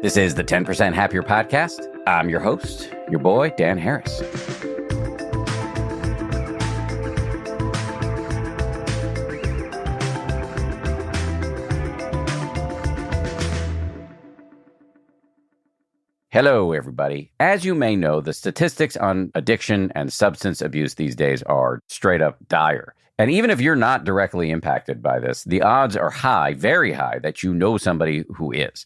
This is the 10% Happier Podcast. I'm your host, your boy, Dan Harris. Hello, everybody. As you may know, the statistics on addiction and substance abuse these days are straight up dire. And even if you're not directly impacted by this, the odds are high, very high, that you know somebody who is.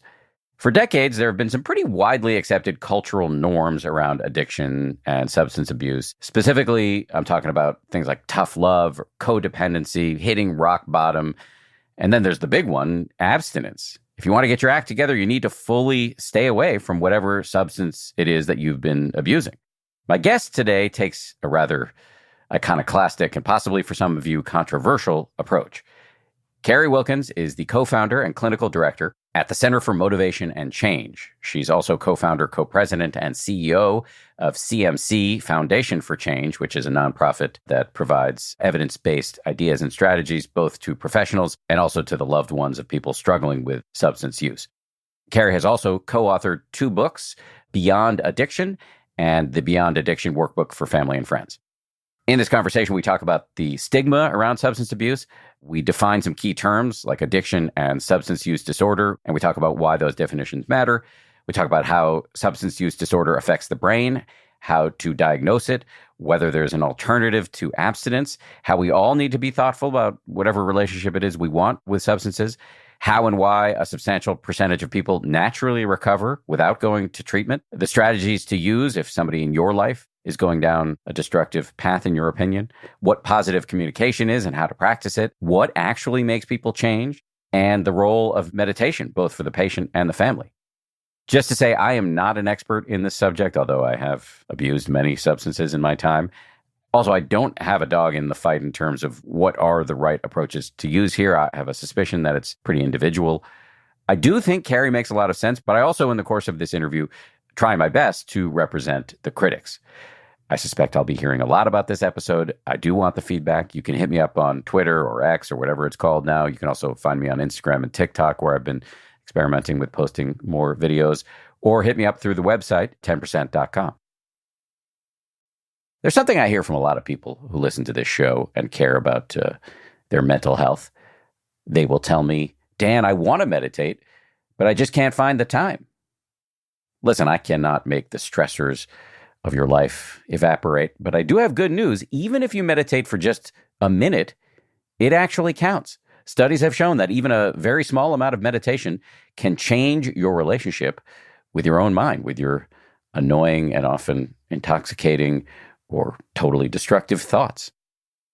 For decades, there have been some pretty widely accepted cultural norms around addiction and substance abuse. Specifically, I'm talking about things like tough love, or codependency, hitting rock bottom. And then there's the big one, abstinence. If you want to get your act together, you need to fully stay away from whatever substance it is that you've been abusing. My guest today takes a rather iconoclastic and possibly for some of you controversial approach. Carrie Wilkens is the co-founder and clinical director at the Center for Motivation and Change. She's also co-founder, co-president, and CEO of CMC Foundation for Change, which is a nonprofit that provides evidence-based ideas and strategies both to professionals and also to the loved ones of people struggling with substance use. Carrie has also co-authored 2 books, Beyond Addiction and the Beyond Addiction Workbook for Family and Friends. In this conversation, we talk about the stigma around substance abuse. We define some key terms like addiction and substance use disorder, and we talk about why those definitions matter. We talk about how substance use disorder affects the brain, how to diagnose it, whether there's an alternative to abstinence, how we all need to be thoughtful about whatever relationship it is we want with substances, how and why a substantial percentage of people naturally recover without going to treatment, the strategies to use if somebody in your life is going down a destructive path, in your opinion, what positive communication is and how to practice it, what actually makes people change, and the role of meditation, both for the patient and the family. Just to say, I am not an expert in this subject, although I have abused many substances in my time. Also, I don't have a dog in the fight in terms of what are the right approaches to use here. I have a suspicion that it's pretty individual. I do think Carrie makes a lot of sense, but I also, in the course of this interview, try my best to represent the critics. I suspect I'll be hearing a lot about this episode. I do want the feedback. You can hit me up on Twitter or X or whatever it's called now. You can also find me on Instagram and TikTok, where I've been experimenting with posting more videos, or hit me up through the website, 10%.com. There's something I hear from a lot of people who listen to this show and care about their mental health. They will tell me, Dan, I want to meditate, but I just can't find the time. Listen, I cannot make the stressors of your life evaporate, but I do have good news. Even if you meditate for just a minute, it actually counts. Studies have shown that even a very small amount of meditation can change your relationship with your own mind, with your annoying and often intoxicating or totally destructive thoughts.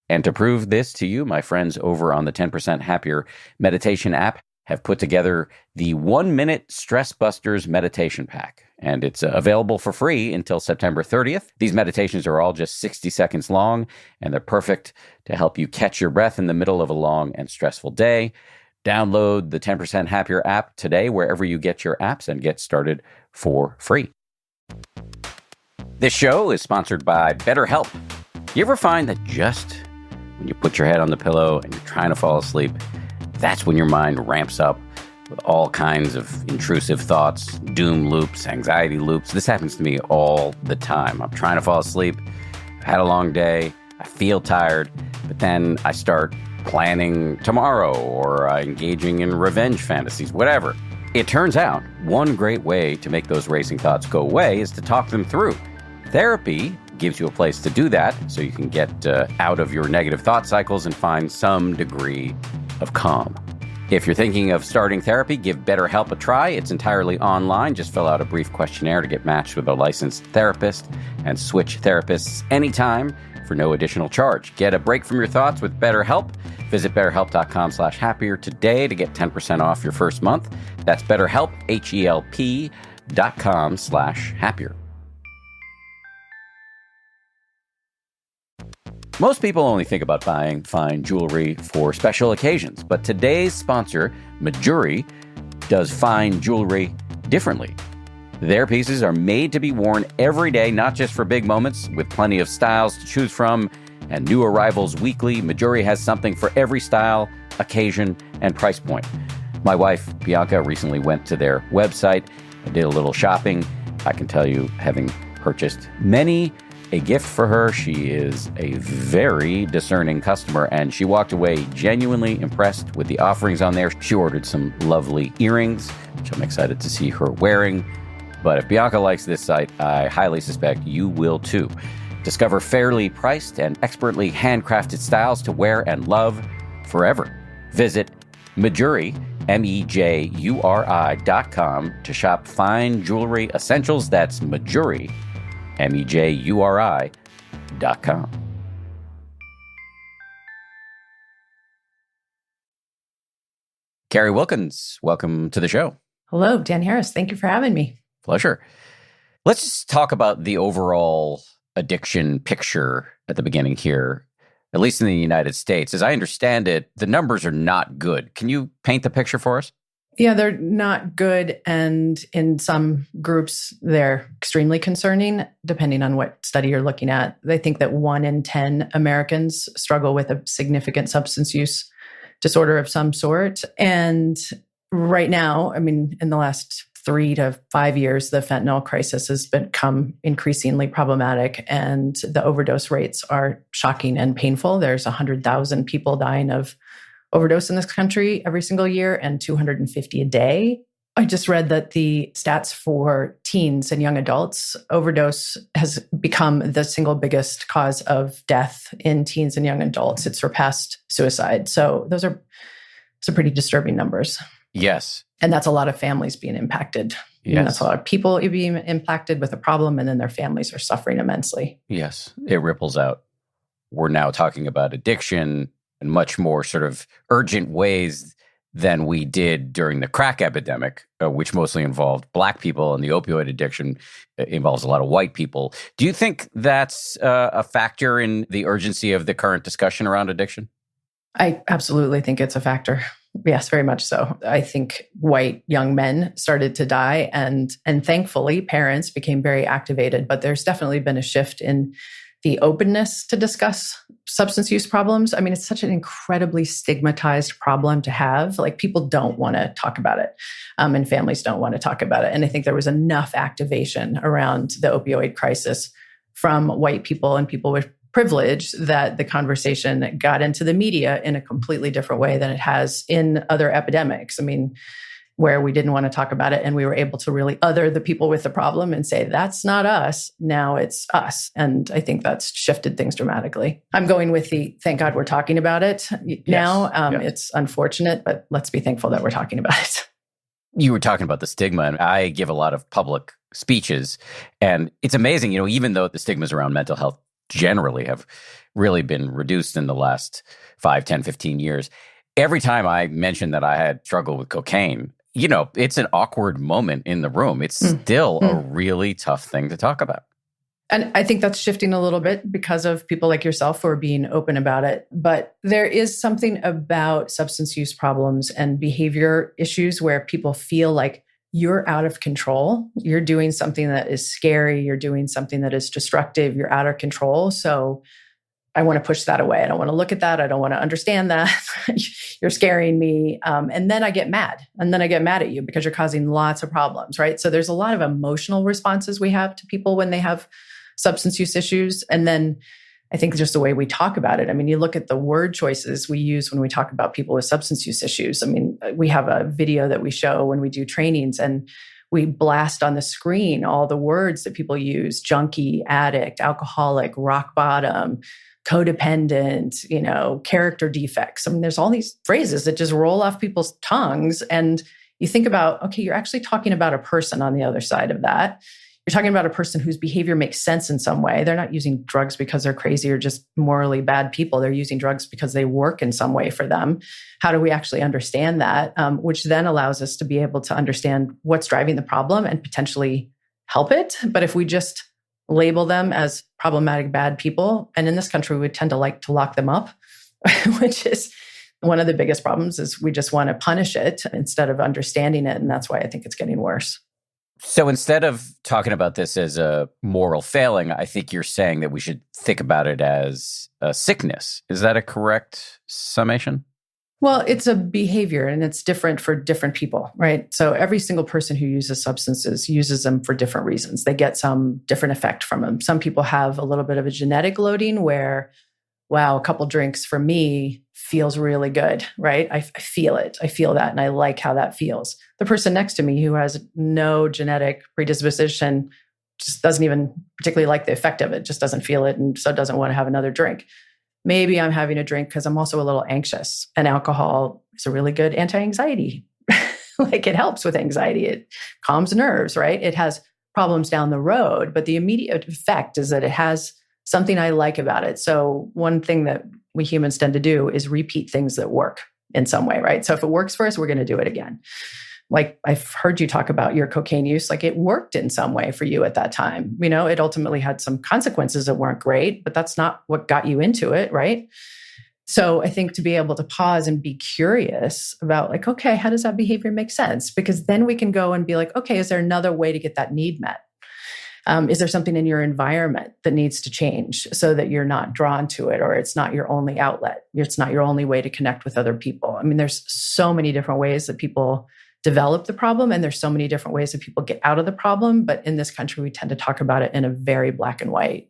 And to prove this to you, my friends over on the 10% Happier meditation app have put together the 1-minute Stress Busters meditation pack. And it's available for free until September 30th. These meditations are all just 60 seconds long, and they're perfect to help you catch your breath in the middle of a long and stressful day. Download the 10% Happier app today, wherever you get your apps, and get started for free. This show is sponsored by BetterHelp. You ever find that just when you put your head on the pillow and you're trying to fall asleep, that's when your mind ramps up with all kinds of intrusive thoughts, doom loops, anxiety loops? This happens to me all the time. I'm trying to fall asleep. I've had a long day. I feel tired. But then I start planning tomorrow or engaging in revenge fantasies, whatever. It turns out one great way to make those racing thoughts go away is to talk them through. Therapy gives you a place to do that so you can get out of your negative thought cycles and find some degree of calm. If you're thinking of starting therapy, give BetterHelp a try. It's entirely online. Just fill out a brief questionnaire to get matched with a licensed therapist and switch therapists anytime for no additional charge. Get a break from your thoughts with BetterHelp. Visit BetterHelp.com/happier today to get 10% off your first month. That's BetterHelp, HELP.com/happier. Most people only think about buying fine jewelry for special occasions, but today's sponsor, Mejuri, does fine jewelry differently. Their pieces are made to be worn every day, not just for big moments, with plenty of styles to choose from and new arrivals weekly. Mejuri has something for every style, occasion, and price point. My wife, Bianca, recently went to their website I did a little shopping. I can tell you, having purchased many a gift for her, she is a very discerning customer, and she walked away genuinely impressed with the offerings on there. She ordered some lovely earrings, which I'm excited to see her wearing. But if Bianca likes this site, I highly suspect you will too. Discover fairly priced and expertly handcrafted styles to wear and love forever. Visit Mejuri, MEJURI.com to shop fine jewelry essentials. That's Mejuri, MEJURI.com. Carrie Wilkens, welcome to the show. Hello, Dan Harris. Thank you for having me. Pleasure. Let's just talk about the overall addiction picture at the beginning here, at least in the United States. As I understand it, the numbers are not good. Can you paint the picture for us? Yeah, they're not good. And in some groups, they're extremely concerning, depending on what study you're looking at. They think that 1 in 10 Americans struggle with a significant substance use disorder of some sort. And right now, I mean, in the last 3 to 5 years, the fentanyl crisis has become increasingly problematic, and the overdose rates are shocking and painful. There's 100,000 people dying of overdose in this country every single year, and 250 a day. I just read that the stats for teens and young adults, overdose has become the single biggest cause of death in teens and young adults. It surpassed suicide. So those are some pretty disturbing numbers. Yes. And that's a lot of families being impacted. Yes. And that's a lot of people being impacted with a problem, and then their families are suffering immensely. Yes, it ripples out. We're now talking about addiction in much more sort of urgent ways than we did during the crack epidemic, which mostly involved Black people, and the opioid addiction involves a lot of white people. Do you think that's a factor in the urgency of the current discussion around addiction? I absolutely think it's a factor. Yes, very much so. I think white young men started to die, and thankfully parents became very activated, but there's definitely been a shift in the openness to discuss substance use problems. I mean, it's such an incredibly stigmatized problem to have. Like, people don't want to talk about it, and families don't want to talk about it. And I think there was enough activation around the opioid crisis from white people and people with privilege that the conversation got into the media in a completely different way than it has in other epidemics. I mean, where we didn't want to talk about it and we were able to really other the people with the problem and say, that's not us, now it's us. And I think that's shifted things dramatically. I'm going with the, thank God we're talking about it now. Yes. It's unfortunate, but let's be thankful that we're talking about it. You were talking about the stigma, and I give a lot of public speeches, and it's amazing, even though the stigmas around mental health generally have really been reduced in the last 5, 10, 15 years. Every time I mention that I had struggled with cocaine, it's an awkward moment in the room. It's still a really tough thing to talk about. And I think that's shifting a little bit because of people like yourself who are being open about it. But there is something about substance use problems and behavior issues where people feel like you're out of control. You're doing something that is scary. You're doing something that is destructive. You're out of control. So I want to push that away. I don't want to look at that. I don't want to understand that. You're scaring me. And then I get mad. And then I get mad at you because you're causing lots of problems, right? So there's a lot of emotional responses we have to people when they have substance use issues. And then I think just the way we talk about it. I mean, you look at the word choices we use when we talk about people with substance use issues. I mean, we have a video that we show when we do trainings, and we blast on the screen all the words that people use: junkie, addict, alcoholic, rock bottom, codependent, character defects. I mean, there's all these phrases that just roll off people's tongues. And you think about, okay, you're actually talking about a person on the other side of that. You're talking about a person whose behavior makes sense in some way. They're not using drugs because they're crazy or just morally bad people. They're using drugs because they work in some way for them. How do we actually understand that? Which then allows us to be able to understand what's driving the problem and potentially help it. But if we just label them as problematic bad people, and in this country, we tend to like to lock them up, which is one of the biggest problems, is we just want to punish it instead of understanding it. And that's why I think it's getting worse. So instead of talking about this as a moral failing, I think you're saying that we should think about it as a sickness. Is that a correct summation? Well, it's a behavior and it's different for different people, right? So every single person who uses substances uses them for different reasons. They get some different effect from them. Some people have a little bit of a genetic loading where, wow, a couple drinks for me feels really good, right? I feel it. I feel that and I like how that feels. The person next to me who has no genetic predisposition just doesn't even particularly like the effect of it, just doesn't feel it and so doesn't want to have another drink. Maybe I'm having a drink because I'm also a little anxious, and alcohol is a really good anti-anxiety. Like it helps with anxiety. It calms nerves, right? It has problems down the road, but the immediate effect is that it has something I like about it. So one thing that we humans tend to do is repeat things that work in some way, right? So if it works for us, we're going to do it again. Like I've heard you talk about your cocaine use, like it worked in some way for you at that time. You know, it ultimately had some consequences that weren't great, but that's not what got you into it, right? So I think to be able to pause and be curious about like, okay, how does that behavior make sense? Because then we can go and be like, okay, is there another way to get that need met? Is there something in your environment that needs to change so that you're not drawn to it, or it's not your only outlet? It's not your only way to connect with other people. I mean, there's so many different ways that people develop the problem, and there's so many different ways that people get out of the problem. But in this country, we tend to talk about it in a very black and white.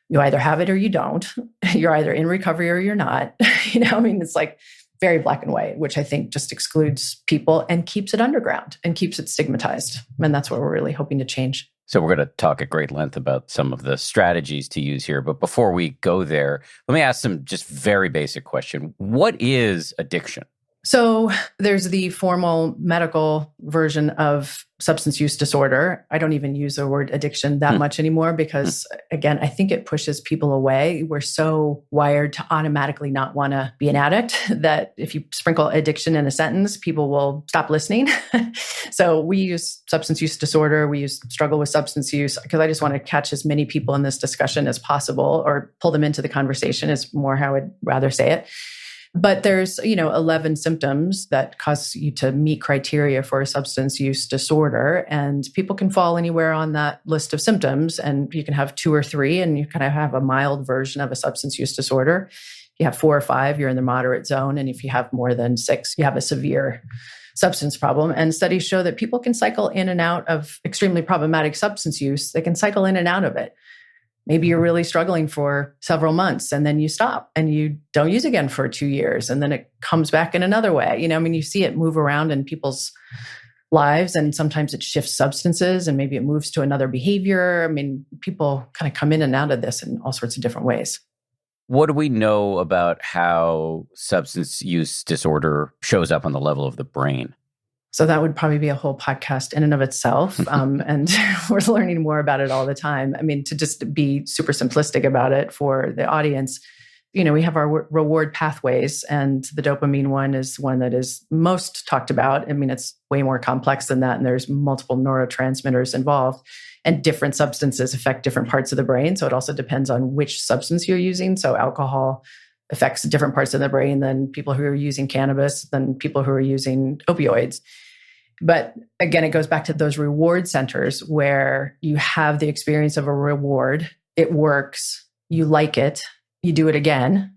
You either have it or you don't. You're either in recovery or you're not. You know, I mean, it's like very black and white, which I think just excludes people and keeps it underground and keeps it stigmatized. And that's what we're really hoping to change. So we're going to talk at great length about some of the strategies to use here. But before we go there, let me ask some just very basic question. What is addiction? So there's the formal medical version of substance use disorder. I don't even use the word addiction that much anymore because, again, I think it pushes people away. We're so wired to automatically not want to be an addict that if you sprinkle addiction in a sentence, people will stop listening. So we use substance use disorder. We use struggle with substance use because I just want to catch as many people in this discussion as possible, or pull them into the conversation is more how I'd rather say it. But there's, 11 symptoms that cause you to meet criteria for a substance use disorder. And people can fall anywhere on that list of symptoms. And you can have 2 or 3, and you kind of have a mild version of a substance use disorder. If you have 4 or 5, you're in the moderate zone. And if you have more than 6, you have a severe substance problem. And studies show that people can cycle in and out of extremely problematic substance use. They can cycle in and out of it. Maybe you're really struggling for several months and then you stop and you don't use again for 2 years. And then it comes back in another way. You see it move around in people's lives, and sometimes it shifts substances and maybe it moves to another behavior. I mean, people kind of come in and out of this in all sorts of different ways. What do we know about how substance use disorder shows up on the level of the brain? So that would probably be a whole podcast in and of itself. And we're learning more about it all the time. I mean, to just be super simplistic about it for the audience, we have our reward pathways, and the dopamine one is one that is most talked about. I mean, it's way more complex than that. And there's multiple neurotransmitters involved, and different substances affect different parts of the brain. So it also depends on which substance you're using. So alcohol affects different parts of the brain than people who are using cannabis, than people who are using opioids. But again, it goes back to those reward centers where you have the experience of a reward. It works. You like it. You do it again.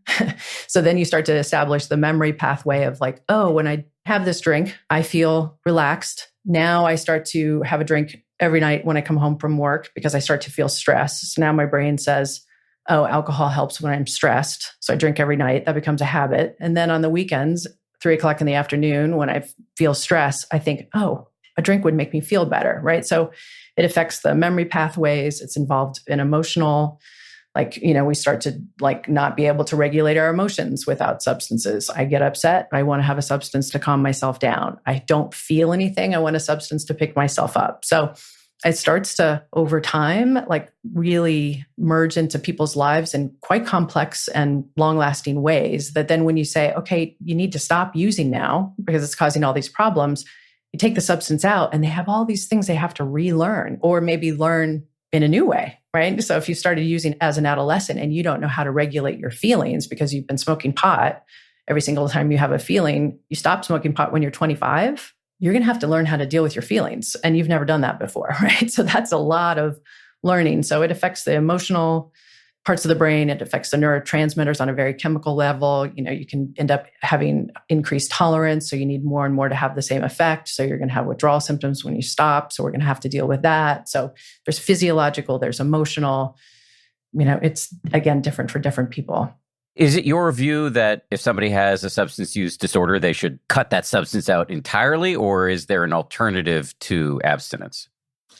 So then you start to establish the memory pathway of like, oh, when I have this drink, I feel relaxed. Now I start to have a drink every night when I come home from work because I start to feel stressed. So now my brain says, oh, alcohol helps when I'm stressed. So I drink every night. That becomes a habit. And then on the weekends, 3:00 in the afternoon, when I feel stress, I think, oh, a drink would make me feel better, right? So it affects the memory pathways. It's involved in emotional, we start to not be able to regulate our emotions without substances. I get upset. I want to have a substance to calm myself down. I don't feel anything. I want a substance to pick myself up. So it starts to, over time, really merge into people's lives in quite complex and long-lasting ways that then when you say, okay, you need to stop using now because it's causing all these problems, you take the substance out and they have all these things they have to relearn or maybe learn in a new way, right? So if you started using as an adolescent and you don't know how to regulate your feelings because you've been smoking pot every single time you have a feeling, you stop smoking pot when you're 25, you're going to have to learn how to deal with your feelings. And you've never done that before, right? So that's a lot of learning. So it affects the emotional parts of the brain. It affects the neurotransmitters on a very chemical level. You can end up having increased tolerance. So you need more and more to have the same effect. So you're going to have withdrawal symptoms when you stop. So we're going to have to deal with that. So there's physiological, there's emotional. It's again, different for different people. Is it your view that if somebody has a substance use disorder, they should cut that substance out entirely, or is there an alternative to abstinence?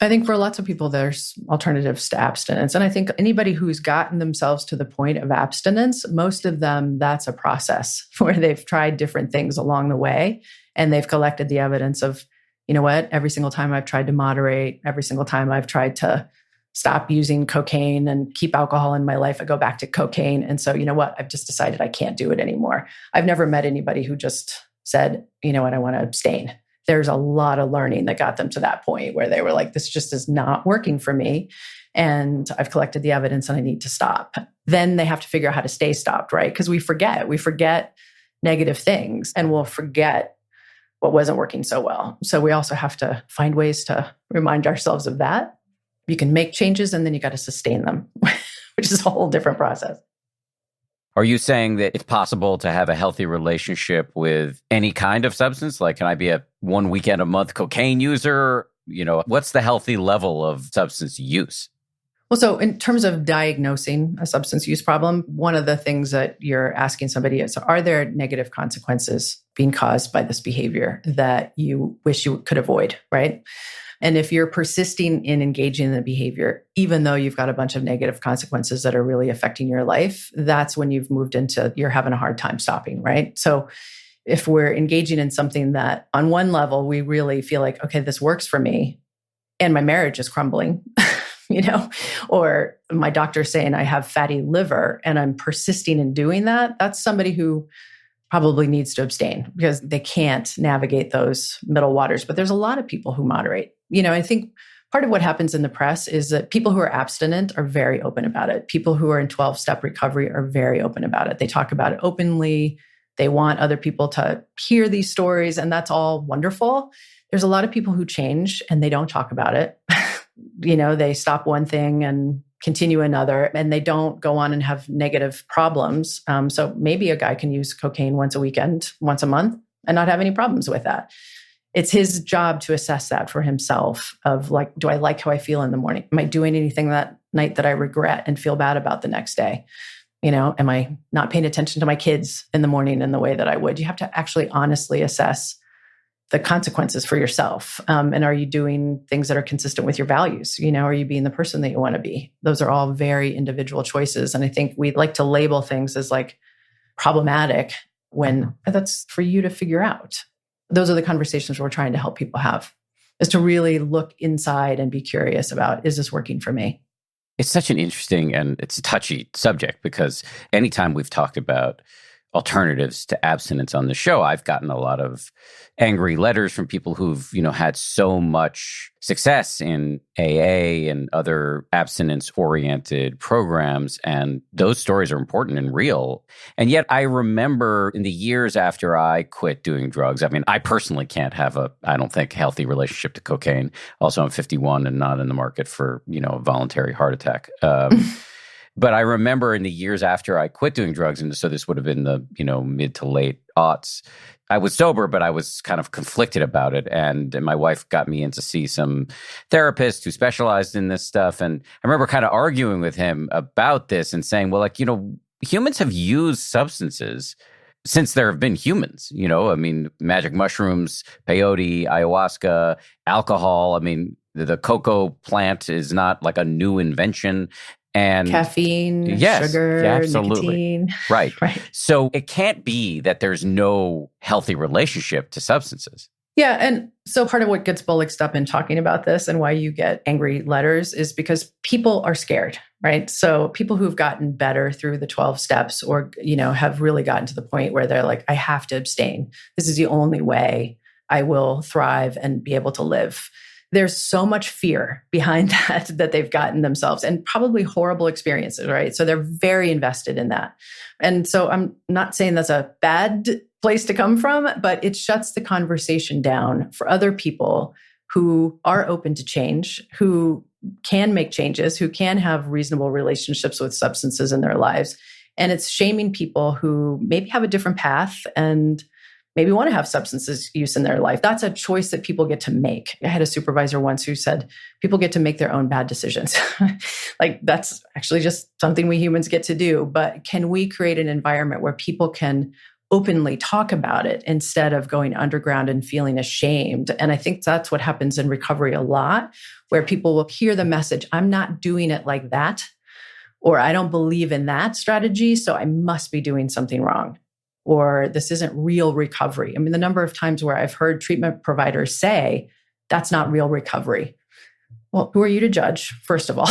I think for lots of people, there's alternatives to abstinence. And I think anybody who's gotten themselves to the point of abstinence, most of them, that's a process where they've tried different things along the way. And they've collected the evidence of, you know what, every single time I've tried to moderate, every single time I've tried to stop using cocaine and keep alcohol in my life, I go back to cocaine. And so, you know what, I've just decided I can't do it anymore. I've never met anybody who just said, you know what, I want to abstain. There's a lot of learning that got them to that point where they were like, this just is not working for me. And I've collected the evidence and I need to stop. Then they have to figure out how to stay stopped, right? Because we forget negative things and we'll forget what wasn't working so well. So we also have to find ways to remind ourselves of that. You can make changes and then you got to sustain them, which is a whole different process. Are you saying that it's possible to have a healthy relationship with any kind of substance? Like, can I be a 1 weekend a month cocaine user? What's the healthy level of substance use? Well, so in terms of diagnosing a substance use problem, one of the things that you're asking somebody is, are there negative consequences being caused by this behavior that you wish you could avoid, right? And if you're persisting in engaging in the behavior, even though you've got a bunch of negative consequences that are really affecting your life, that's when you've moved into, you're having a hard time stopping, right? So if we're engaging in something that on one level, we really feel like, okay, this works for me and my marriage is crumbling, or my doctor's saying I have fatty liver and I'm persisting in doing that, that's somebody who probably needs to abstain because they can't navigate those middle waters. But there's a lot of people who moderate. I think part of what happens in the press is that people who are abstinent are very open about it. People who are in 12-step recovery are very open about it. They talk about it openly. They want other people to hear these stories, and that's all wonderful. There's a lot of people who change and they don't talk about it. They stop one thing and continue another, and they don't go on and have negative problems. So maybe a guy can use cocaine once a weekend, once a month, and not have any problems with that. It's his job to assess that for himself of like, do I like how I feel in the morning? Am I doing anything that night that I regret and feel bad about the next day? Am I not paying attention to my kids in the morning in the way that I would? You have to actually honestly assess the consequences for yourself. And are you doing things that are consistent with your values? Are you being the person that you want to be? Those are all very individual choices. And I think we like to label things as like problematic when that's for you to figure out. Those are the conversations we're trying to help people have, is to really look inside and be curious about, is this working for me? It's such an interesting and it's a touchy subject because anytime we've talked about alternatives to abstinence on the show, I've gotten a lot of angry letters from people who've, had so much success in AA and other abstinence-oriented programs. And those stories are important and real. And yet I remember in the years after I quit doing drugs, I personally can't have I don't think, healthy relationship to cocaine. Also, I'm 51 and not in the market for, a voluntary heart attack. But I remember in the years after I quit doing drugs, and so this would have been the, mid to late aughts, I was sober, but I was kind of conflicted about it. And my wife got me in to see some therapist who specialized in this stuff. And I remember kind of arguing with him about this and saying, well, humans have used substances since there have been humans, magic mushrooms, peyote, ayahuasca, alcohol. The cocoa plant is not like a new invention. And caffeine, yes, sugar, absolutely. nicotine. Right. So it can't be that there's no healthy relationship to substances. Yeah. And so part of what gets bullocked up in talking about this and why you get angry letters is because people are scared, right? So people who've gotten better through the 12 steps or, have really gotten to the point where they're like, I have to abstain. This is the only way I will thrive and be able to live. There's so much fear behind that they've gotten themselves and probably horrible experiences, right? So they're very invested in that. And so I'm not saying that's a bad place to come from, but it shuts the conversation down for other people who are open to change, who can make changes, who can have reasonable relationships with substances in their lives. And it's shaming people who maybe have a different path and maybe want to have substance use in their life. That's a choice that people get to make. I had a supervisor once who said, people get to make their own bad decisions. Like, that's actually just something we humans get to do. But can we create an environment where people can openly talk about it instead of going underground and feeling ashamed? And I think that's what happens in recovery a lot, where people will hear the message, I'm not doing it like that, or I don't believe in that strategy, so I must be doing something wrong. Or this isn't real recovery. I mean, the number of times where I've heard treatment providers say, that's not real recovery. Well, who are you to judge, first of all?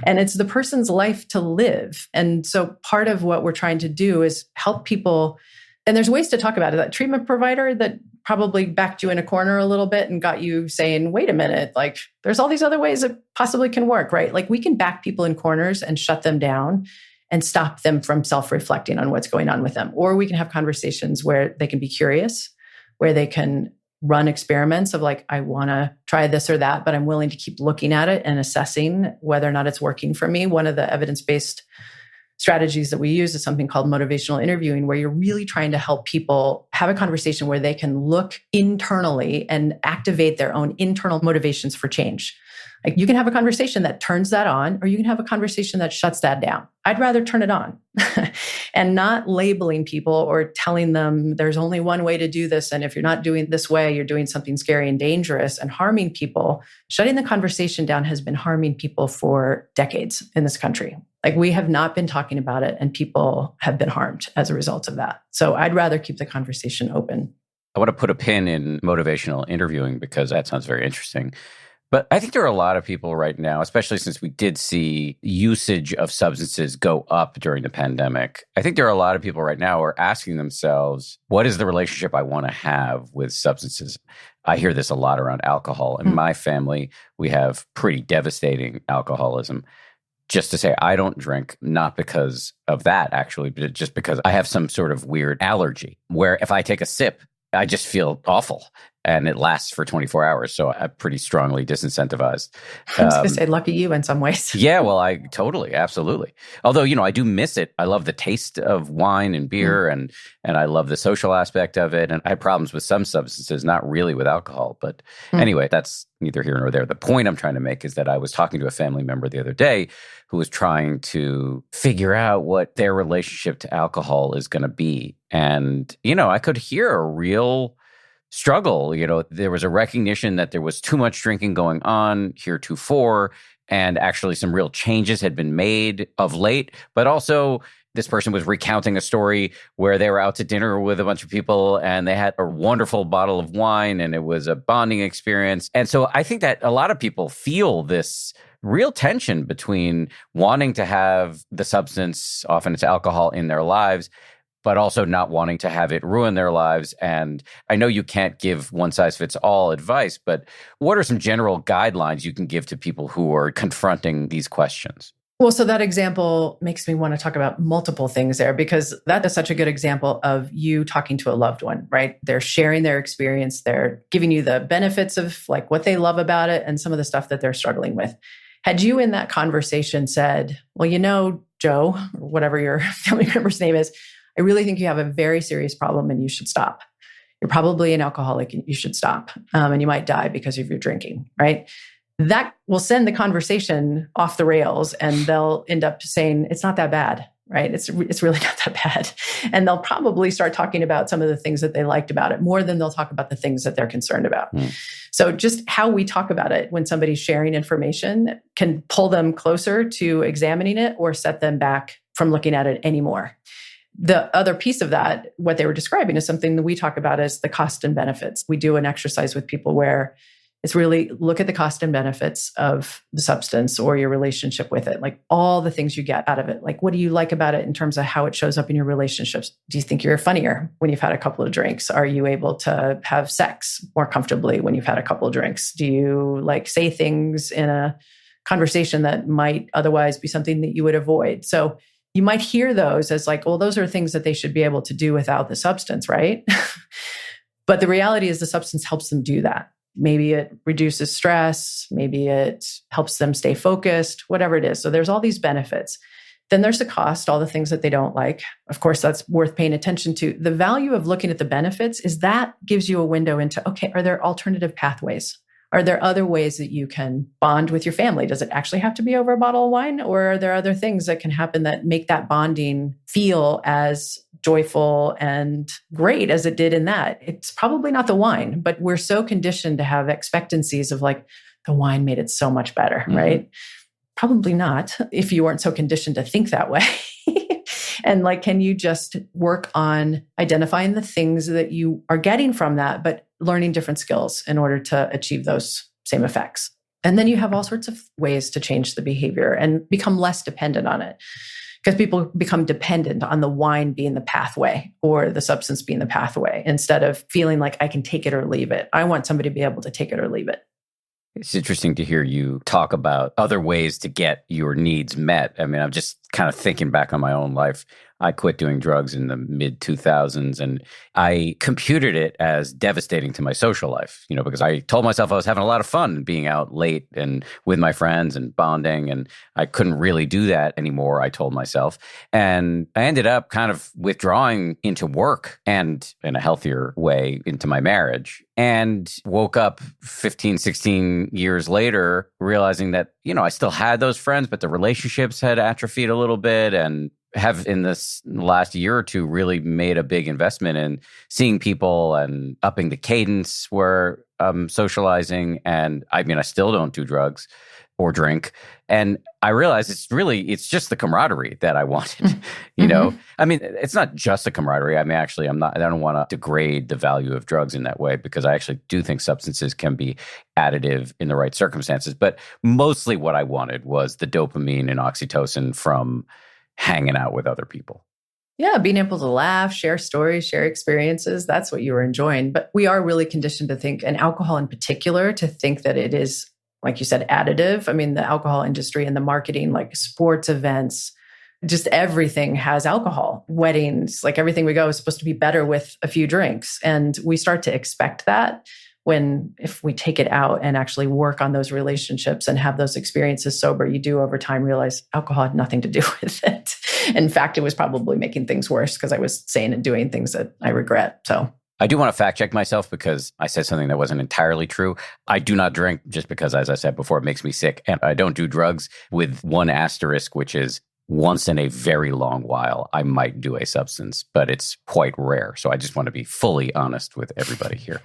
And it's the person's life to live. And so part of what we're trying to do is help people. And there's ways to talk about it. That treatment provider that probably backed you in a corner a little bit and got you saying, wait a minute, like there's all these other ways it possibly can work, right? Like, we can back people in corners and shut them down and stop them from self-reflecting on what's going on with them. Or we can have conversations where they can be curious, where they can run experiments of like, I want to try this or that, but I'm willing to keep looking at it and assessing whether or not it's working for me. One of the evidence-based strategies that we use is something called motivational interviewing, where you're really trying to help people have a conversation where they can look internally and activate their own internal motivations for change. Like, you can have a conversation that turns that on, or you can have a conversation that shuts that down. I'd rather turn it on and not labeling people or telling them there's only one way to do this. And if you're not doing it this way, you're doing something scary and dangerous and harming people. Shutting the conversation down has been harming people for decades in this country. Like, we have not been talking about it, and people have been harmed as a result of that. So I'd rather keep the conversation open. I want to put a pin in motivational interviewing because that sounds very interesting. But I think there are a lot of people right now, especially since we did see usage of substances go up during the pandemic. I think there are a lot of people right now who are asking themselves, what is the relationship I want to have with substances? I hear this a lot around alcohol. In my family, we have pretty devastating alcoholism. Just to say, I don't drink, not because of that, actually, but just because I have some sort of weird allergy where if I take a sip, I just feel awful. And it lasts for 24 hours. So I'm pretty strongly disincentivized. I was going to say, lucky you in some ways. Yeah, well, I totally, absolutely. Although, I do miss it. I love the taste of wine and beer and I love the social aspect of it. And I have problems with some substances, not really with alcohol. But anyway, that's neither here nor there. The point I'm trying to make is that I was talking to a family member the other day who was trying to figure out what their relationship to alcohol is going to be. And, I could hear a real struggle. There was a recognition that there was too much drinking going on heretofore, and actually some real changes had been made of late. But also, this person was recounting a story where they were out to dinner with a bunch of people and they had a wonderful bottle of wine and it was a bonding experience. And so I think that a lot of people feel this real tension between wanting to have the substance, often it's alcohol, in their lives, but also not wanting to have it ruin their lives. And I know you can't give one-size-fits-all advice, but what are some general guidelines you can give to people who are confronting these questions? Well, so that example makes me want to talk about multiple things there, because that is such a good example of you talking to a loved one, right? They're sharing their experience. They're giving you the benefits of like what they love about it and some of the stuff that they're struggling with. Had you in that conversation said, well, Joe, or whatever your family member's name is, I really think you have a very serious problem and you should stop. You're probably an alcoholic and you should stop. And you might die because of your drinking, right? That will send the conversation off the rails and they'll end up saying, it's not that bad, right? It's really not that bad. And they'll probably start talking about some of the things that they liked about it more than they'll talk about the things that they're concerned about. So just how we talk about it when somebody's sharing information can pull them closer to examining it or set them back from looking at it anymore. The other piece of that, what they were describing, is something that we talk about as the cost and benefits. We do an exercise with people where it's really look at the cost and benefits of the substance or your relationship with it, like all the things you get out of it. Like, what do you like about it in terms of how it shows up in your relationships? Do you think you're funnier when you've had a couple of drinks? Are you able to have sex more comfortably when you've had a couple of drinks? Do you say things in a conversation that might otherwise be something that you would avoid? So you might hear those as well, those are things that they should be able to do without the substance, right? But the reality is the substance helps them do that. Maybe it reduces stress. Maybe it helps them stay focused, whatever it is. So there's all these benefits. Then there's the cost, all the things that they don't like. Of course, that's worth paying attention to. The value of looking at the benefits is that gives you a window into, okay, are there alternative pathways? Are there other ways that you can bond with your family? Does it actually have to be over a bottle of wine? Or are there other things that can happen that make that bonding feel as joyful and great as it did in that? It's probably not the wine, but we're so conditioned to have expectancies of like, the wine made it so much better, right? Probably not if you weren't so conditioned to think that way. And like, can you just work on identifying the things that you are getting from that, but learning different skills in order to achieve those same effects? And then you have all sorts of ways to change the behavior and become less dependent on it. Because people become dependent on the wine being the pathway or the substance being the pathway instead of feeling like I can take it or leave it. I want somebody to be able to take it or leave it. It's interesting to hear you talk about other ways to get your needs met. I mean, I'm just kind of thinking back on my own life. I quit doing drugs in the mid 2000s, and I computed it as devastating to my social life, because I told myself I was having a lot of fun being out late and with my friends and bonding, and I couldn't really do that anymore, I told myself. And I ended up kind of withdrawing into work and in a healthier way into my marriage, and woke up 15, 16 years later realizing that, I still had those friends, but the relationships had atrophied a little bit, and have in this last year or two really made a big investment in seeing people and upping the cadence where I'm socializing. And I mean, I still don't do drugs or drink. And I realized it's just the camaraderie that I wanted, I mean, it's not just the camaraderie. I mean, actually, I don't want to degrade the value of drugs in that way, because I actually do think substances can be additive in the right circumstances. But mostly what I wanted was the dopamine and oxytocin from hanging out with other people. Yeah, being able to laugh, share stories, share experiences, that's what you were enjoying. But we are really conditioned to think, and alcohol in particular, to think that it is, like you said, additive. I mean, the alcohol industry and the marketing, like sports events, just everything has alcohol. Weddings, like everything we go is supposed to be better with a few drinks. And we start to expect that if we take it out and actually work on those relationships and have those experiences sober, you do over time realize alcohol had nothing to do with it. In fact, it was probably making things worse because I was saying and doing things that I regret. So I do want to fact check myself because I said something that wasn't entirely true. I do not drink just because, as I said before, it makes me sick. And I don't do drugs with one asterisk, which is once in a very long while, I might do a substance, but it's quite rare. So I just want to be fully honest with everybody here.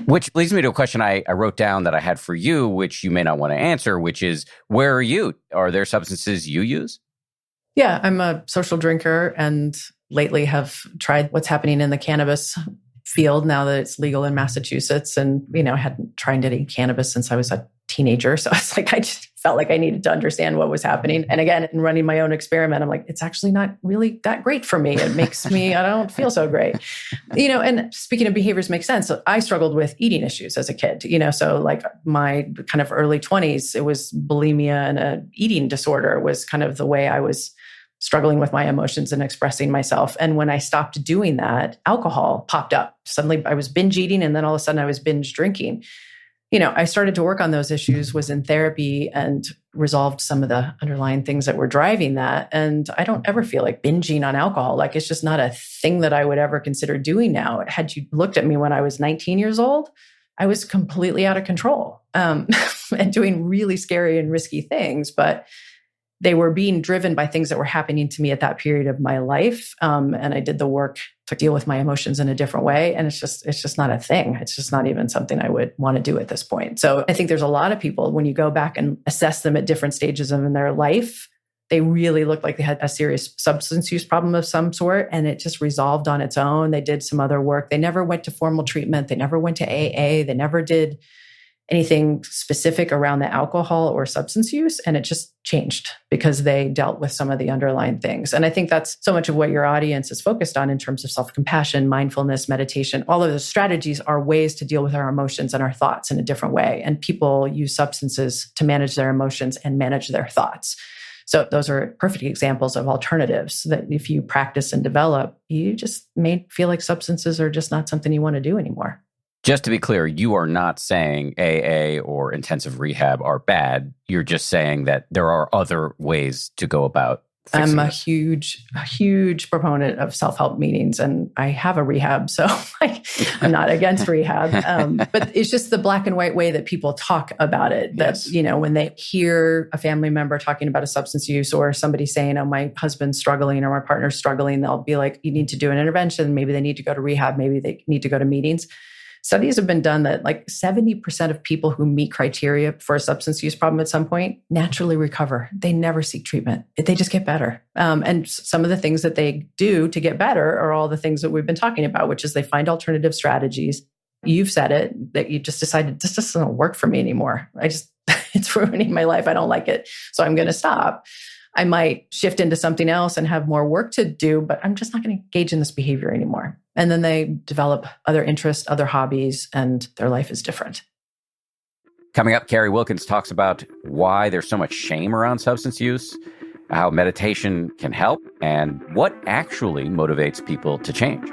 Which leads me to a question I wrote down that I had for you, which you may not want to answer, which is, where are you? Are there substances you use? Yeah, I'm a social drinker and lately have tried what's happening in the cannabis field now that it's legal in Massachusetts. And, I hadn't tried any cannabis since I was a teenager. So it's like, I just felt like I needed to understand what was happening. And again, in running my own experiment, I'm like, it's actually not really that great for me. It makes me, I don't feel so great. And speaking of behaviors make sense. So I struggled with eating issues as a kid, so like my kind of early 20s, it was bulimia and a eating disorder was kind of the way I was struggling with my emotions and expressing myself. And when I stopped doing that, alcohol popped up. Suddenly I was binge eating, and then all of a sudden I was binge drinking. I started to work on those issues, was in therapy, and resolved some of the underlying things that were driving that. And I don't ever feel like binging on alcohol. Like, it's just not a thing that I would ever consider doing now. Had you looked at me when I was 19 years old, I was completely out of control and doing really scary and risky things. But they were being driven by things that were happening to me at that period of my life. And I did the work to deal with my emotions in a different way. And it's just not a thing. It's just not even something I would want to do at this point. So I think there's a lot of people, when you go back and assess them at different stages in their life, they really looked like they had a serious substance use problem of some sort, and it just resolved on its own. They did some other work. They never went to formal treatment. They never went to AA. They never did anything specific around the alcohol or substance use. And it just changed because they dealt with some of the underlying things. And I think that's so much of what your audience is focused on in terms of self-compassion, mindfulness, meditation. All of those strategies are ways to deal with our emotions and our thoughts in a different way. And people use substances to manage their emotions and manage their thoughts. So those are perfect examples of alternatives that if you practice and develop, you just may feel like substances are just not something you want to do anymore. Just to be clear, you are not saying AA or intensive rehab are bad. You're just saying that there are other ways to go about fixing I'm a this. huge proponent of self-help meetings, and I have a rehab, so I'm not against rehab. But it's just the black and white way that people talk about it. That, Yes. when they hear a family member talking about a substance use, or somebody saying, "Oh, my husband's struggling," or "My partner's struggling," they'll be like, "You need to do an intervention. Maybe they need to go to rehab. Maybe they need to go to meetings." Studies have been done that like 70% of people who meet criteria for a substance use problem at some point naturally recover. They never seek treatment. They just get better. And some of the things that they do to get better are all the things that we've been talking about, which is they find alternative strategies. You've said it, that you just decided this doesn't work for me anymore. It's ruining my life. I don't like it. So I'm going to stop. I might shift into something else and have more work to do, but I'm just not going to engage in this behavior anymore. And then they develop other interests, other hobbies, and their life is different. Coming up, Carrie Wilkens talks about why there's so much shame around substance use, how meditation can help, and what actually motivates people to change.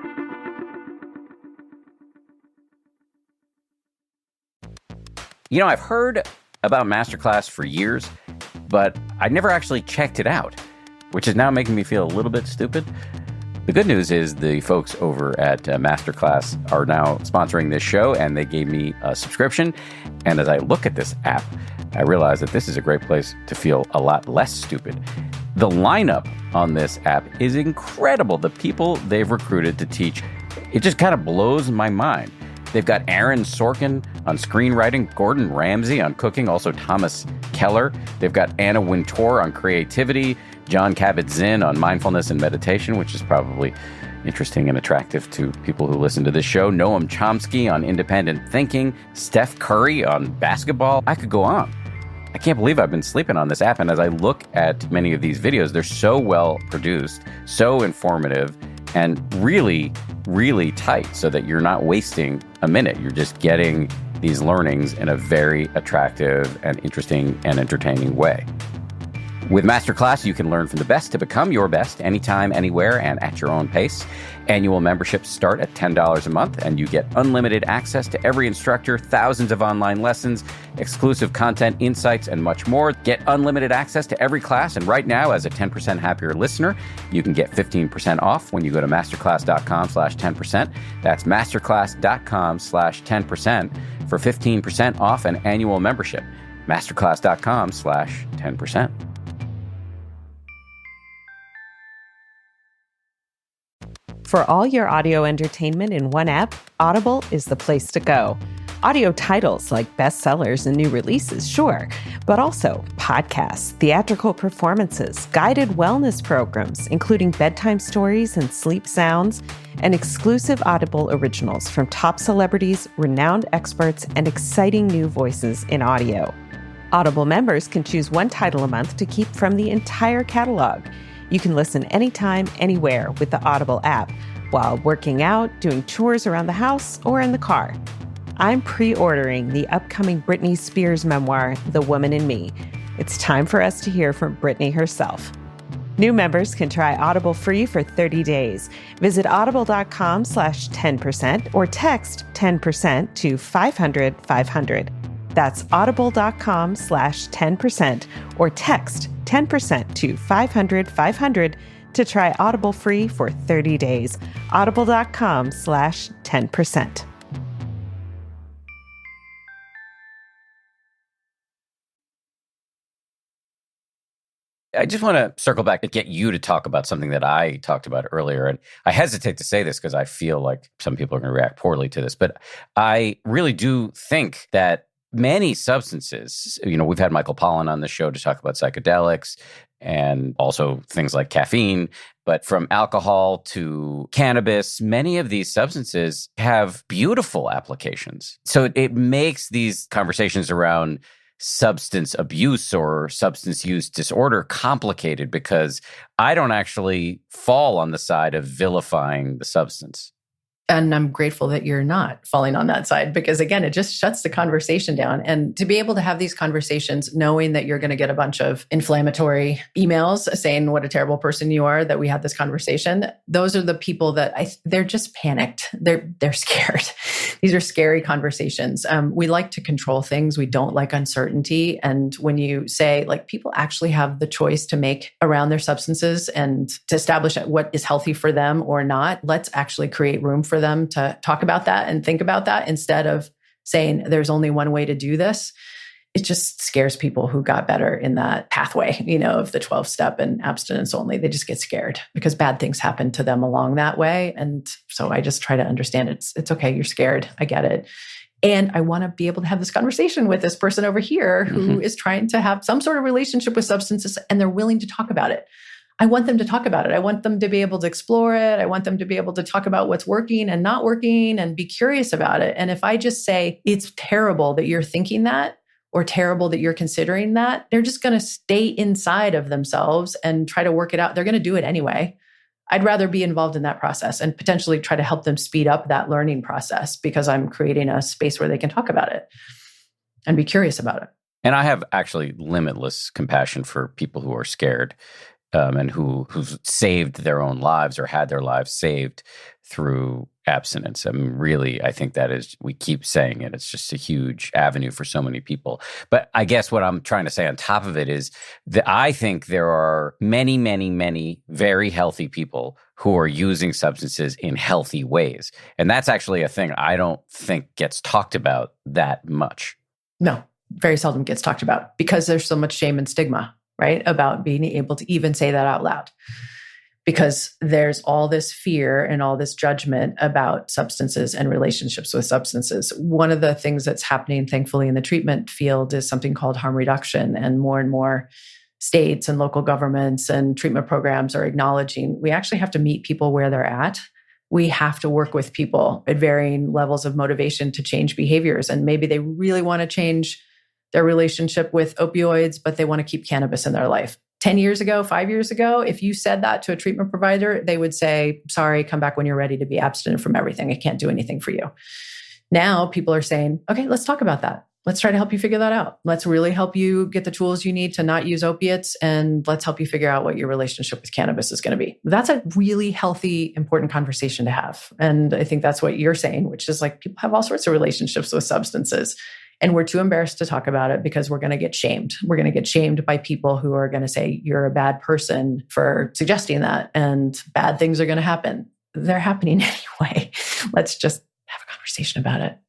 I've heard about Masterclass for years, but I never actually checked it out, which is now making me feel a little bit stupid. The good news is the folks over at Masterclass are now sponsoring this show, and they gave me a subscription. And as I look at this app, I realize that this is a great place to feel a lot less stupid. The lineup on this app is incredible. The people they've recruited to teach, it just kind of blows my mind. They've got Aaron Sorkin on screenwriting, Gordon Ramsay on cooking, also Thomas Keller. They've got Anna Wintour on creativity, John Kabat-Zinn on mindfulness and meditation, which is probably interesting and attractive to people who listen to this show, Noam Chomsky on independent thinking, Steph Curry on basketball. I could go on. I can't believe I've been sleeping on this app. And as I look at many of these videos, they're so well produced, so informative, and really, really tight so that you're not wasting a minute. You're just getting these learnings in a very attractive and interesting and entertaining way. With Masterclass, you can learn from the best to become your best anytime, anywhere, and at your own pace. Annual memberships start at $10 a month, and you get unlimited access to every instructor, thousands of online lessons, exclusive content, insights, and much more. Get unlimited access to every class, and right now, as a 10% happier listener, you can get 15% off when you go to masterclass.com/10%. That's masterclass.com/10% for 15% off an annual membership. masterclass.com/10%. For all your audio entertainment in one app, Audible is the place to go. Audio titles like bestsellers and new releases, sure, but also podcasts, theatrical performances, guided wellness programs, including bedtime stories and sleep sounds, and exclusive Audible originals from top celebrities, renowned experts, and exciting new voices in audio. Audible members can choose one title a month to keep from the entire catalog. You can listen anytime, anywhere with the Audible app, while working out, doing chores around the house, or in the car. I'm pre-ordering the upcoming Britney Spears memoir, The Woman in Me. It's time for us to hear from Britney herself. New members can try Audible free for 30 days. Visit audible.com/10% or text 10% to 500-500. That's audible.com/10% or text 10% to 500-500 to try Audible free for 30 days. Audible.com/10%. I just want to circle back and get you to talk about something that I talked about earlier. And I hesitate to say this because I feel like some people are going to react poorly to this, but I really do think that many substances, we've had Michael Pollan on the show to talk about psychedelics and also things like caffeine, but from alcohol to cannabis, many of these substances have beautiful applications. So it makes these conversations around substance abuse or substance use disorder complicated because I don't actually fall on the side of vilifying the substance. And I'm grateful that you're not falling on that side because, again, it just shuts the conversation down. And to be able to have these conversations, knowing that you're going to get a bunch of inflammatory emails saying what a terrible person you are, that we had this conversation, those are the people that they're just panicked. They're scared. These are scary conversations. We like to control things. We don't like uncertainty. And when you say, like, people actually have the choice to make around their substances and to establish what is healthy for them or not, let's actually create room for them to talk about that and think about that instead of saying there's only one way to do this. It just scares people who got better in that pathway, of the 12-step and abstinence only. They just get scared because bad things happen to them along that way. And so I just try to understand it's okay. You're scared. I get it. And I want to be able to have this conversation with this person over here who is trying to have some sort of relationship with substances and they're willing to talk about it. I want them to talk about it. I want them to be able to explore it. I want them to be able to talk about what's working and not working and be curious about it. And if I just say, it's terrible that you're thinking that, or terrible that you're considering that, they're just going to stay inside of themselves and try to work it out. They're going to do it anyway. I'd rather be involved in that process and potentially try to help them speed up that learning process because I'm creating a space where they can talk about it and be curious about it. And I have actually limitless compassion for people who are scared and who've saved their own lives or had their lives saved through abstinence. I mean, really, I think that is, we keep saying it, it's just a huge avenue for so many people. But I guess what I'm trying to say on top of it is that I think there are many, many, many very healthy people who are using substances in healthy ways. And that's actually a thing I don't think gets talked about that much. No, very seldom gets talked about because there's so much shame and stigma, right? About being able to even say that out loud. Because there's all this fear and all this judgment about substances and relationships with substances. One of the things that's happening, thankfully, in the treatment field is something called harm reduction. And more states and local governments and treatment programs are acknowledging we actually have to meet people where they're at. We have to work with people at varying levels of motivation to change behaviors. And maybe they really want to change their relationship with opioids, but they want to keep cannabis in their life. 10 years ago, 5 years ago, if you said that to a treatment provider, they would say, sorry, come back when you're ready to be abstinent from everything. I can't do anything for you. Now people are saying, okay, let's talk about that. Let's try to help you figure that out. Let's really help you get the tools you need to not use opiates. And let's help you figure out what your relationship with cannabis is going to be. That's a really healthy, important conversation to have. And I think that's what you're saying, which is like people have all sorts of relationships with substances. And we're too embarrassed to talk about it because we're going to get shamed. We're going to get shamed by people who are going to say, you're a bad person for suggesting that, and bad things are going to happen. They're happening anyway. Let's just have a conversation about it.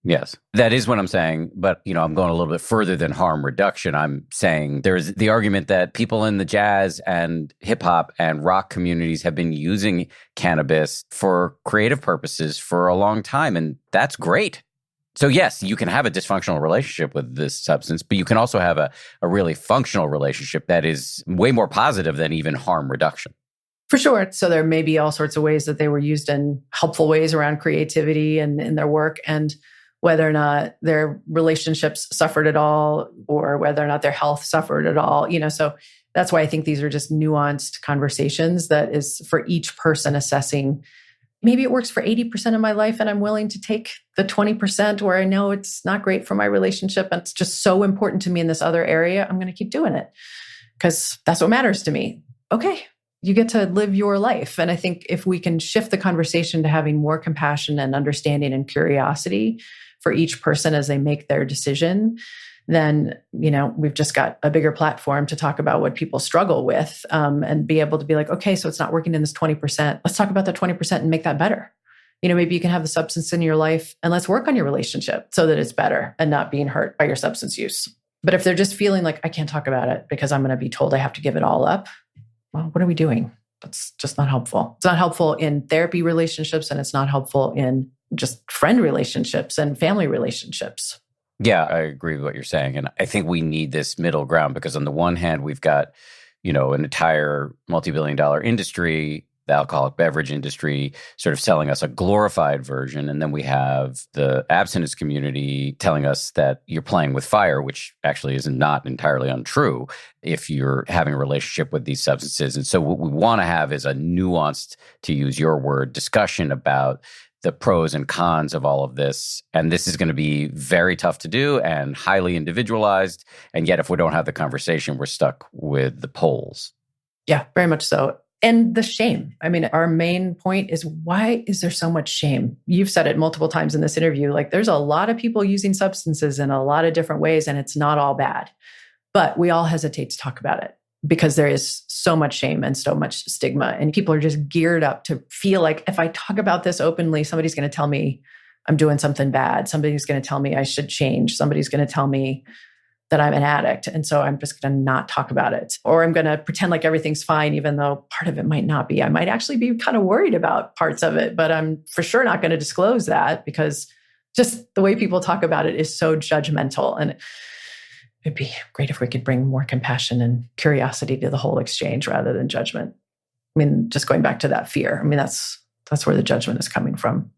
Yes, that is what I'm saying. But, I'm going a little bit further than harm reduction. I'm saying there's the argument that people in the jazz and hip hop and rock communities have been using cannabis for creative purposes for a long time. And that's great. So yes, you can have a dysfunctional relationship with this substance, but you can also have a really functional relationship that is way more positive than even harm reduction. For sure. So there may be all sorts of ways that they were used in helpful ways around creativity and in their work, and whether or not their relationships suffered at all or whether or not their health suffered at all. So that's why I think these are just nuanced conversations that is for each person assessing. Maybe it works for 80% of my life and I'm willing to take the 20% where I know it's not great for my relationship and it's just so important to me in this other area. I'm going to keep doing it because that's what matters to me. Okay, you get to live your life. And I think if we can shift the conversation to having more compassion and understanding and curiosity for each person as they make their decision, then, we've just got a bigger platform to talk about what people struggle with and be able to be like, okay, so it's not working in this 20%. Let's talk about the 20% and make that better. Maybe you can have the substance in your life and let's work on your relationship so that it's better and not being hurt by your substance use. But if they're just feeling like I can't talk about it because I'm going to be told I have to give it all up, well, what are we doing? That's just not helpful. It's not helpful in therapy relationships and it's not helpful in just friend relationships and family relationships. Yeah, I agree with what you're saying. And I think we need this middle ground because on the one hand, we've got, an entire multi-billion-dollar industry, the alcoholic beverage industry, sort of selling us a glorified version. And then we have the abstinence community telling us that you're playing with fire, which actually is not entirely untrue if you're having a relationship with these substances. And so what we want to have is a nuanced, to use your word, discussion about the pros and cons of all of this. And this is going to be very tough to do and highly individualized. And yet, if we don't have the conversation, we're stuck with the polls. Yeah, very much so. And the shame. I mean, our main point is, why is there so much shame? You've said it multiple times in this interview. Like, there's a lot of people using substances in a lot of different ways, and it's not all bad. But we all hesitate to talk about it because there is so much shame and so much stigma. And people are just geared up to feel like, if I talk about this openly, somebody's going to tell me I'm doing something bad. Somebody's going to tell me I should change. Somebody's going to tell me that I'm an addict. And so I'm just going to not talk about it. Or I'm going to pretend like everything's fine, even though part of it might not be. I might actually be kind of worried about parts of it, but I'm for sure not going to disclose that because just the way people talk about it is so judgmental. And it'd be great if we could bring more compassion and curiosity to the whole exchange rather than judgment. I mean, just going back to that fear. I mean, that's where the judgment is coming from.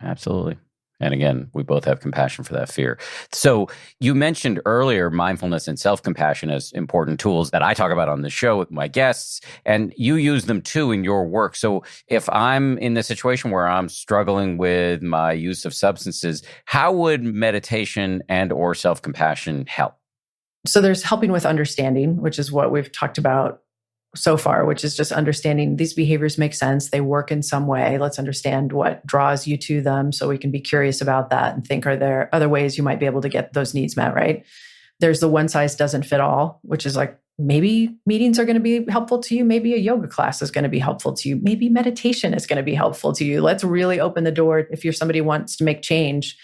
Absolutely. And again, we both have compassion for that fear. So you mentioned earlier mindfulness and self-compassion as important tools that I talk about on the show with my guests, and you use them too in your work. So if I'm in the situation where I'm struggling with my use of substances, how would meditation and or self-compassion help? So there's helping with understanding, which is what we've talked about so far, which is just understanding these behaviors make sense. They work in some way. Let's understand what draws you to them so we can be curious about that and think, are there other ways you might be able to get those needs met, right? There's the one size doesn't fit all, which is like, maybe meetings are going to be helpful to you. Maybe a yoga class is going to be helpful to you. Maybe meditation is going to be helpful to you. Let's really open the door if you're somebody who wants to make change.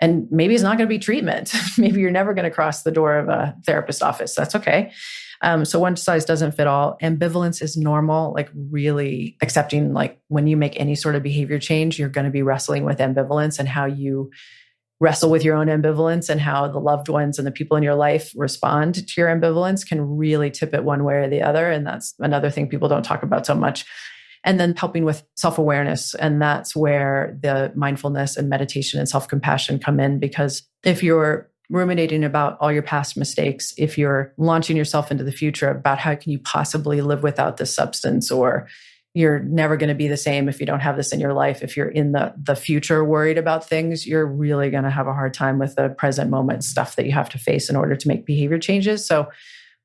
And maybe it's not going to be treatment. Maybe you're never going to cross the door of a therapist office. That's okay. So one size doesn't fit all. Ambivalence is normal, like really accepting, like when you make any sort of behavior change, you're going to be wrestling with ambivalence, and how you wrestle with your own ambivalence and how the loved ones and the people in your life respond to your ambivalence can really tip it one way or the other. And that's another thing people don't talk about so much. And then helping with self-awareness. And that's where the mindfulness and meditation and self-compassion come in, because if you're ruminating about all your past mistakes, if you're launching yourself into the future about how can you possibly live without this substance, or you're never going to be the same if you don't have this in your life, if you're in the future worried about things, you're really going to have a hard time with the present moment stuff that you have to face in order to make behavior changes. So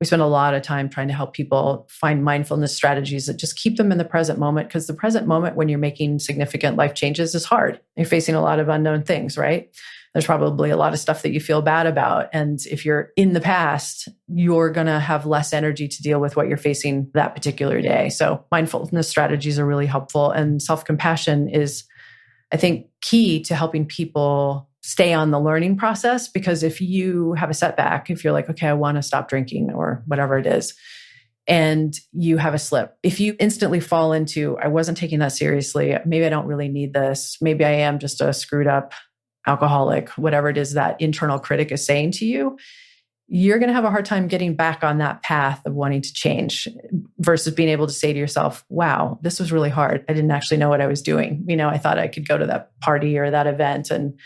we spend a lot of time trying to help people find mindfulness strategies that just keep them in the present moment, because the present moment when you're making significant life changes is hard. You're facing a lot of unknown things, right? There's probably a lot of stuff that you feel bad about. And if you're in the past, you're going to have less energy to deal with what you're facing that particular day. So mindfulness strategies are really helpful. And self-compassion is, I think, key to helping people stay on the learning process. Because if you have a setback, if you're like, okay, I want to stop drinking or whatever it is, and you have a slip, if you instantly fall into, I wasn't taking that seriously, maybe I don't really need this, maybe I am just a screwed up alcoholic, whatever it is that internal critic is saying to you, you're going to have a hard time getting back on that path of wanting to change, versus being able to say to yourself, wow, this was really hard. I didn't actually know what I was doing. I thought I could go to that party or that event and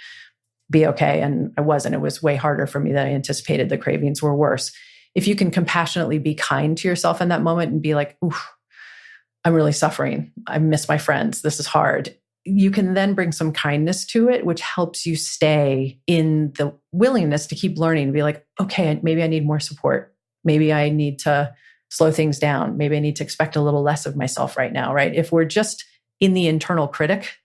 be okay. And I wasn't. It was way harder for me than I anticipated. The cravings were worse. If you can compassionately be kind to yourself in that moment and be like, ooh, I'm really suffering. I miss my friends. This is hard. You can then bring some kindness to it, which helps you stay in the willingness to keep learning, be like, okay, maybe I need more support. Maybe I need to slow things down. Maybe I need to expect a little less of myself right now, right? If we're just in the internal critic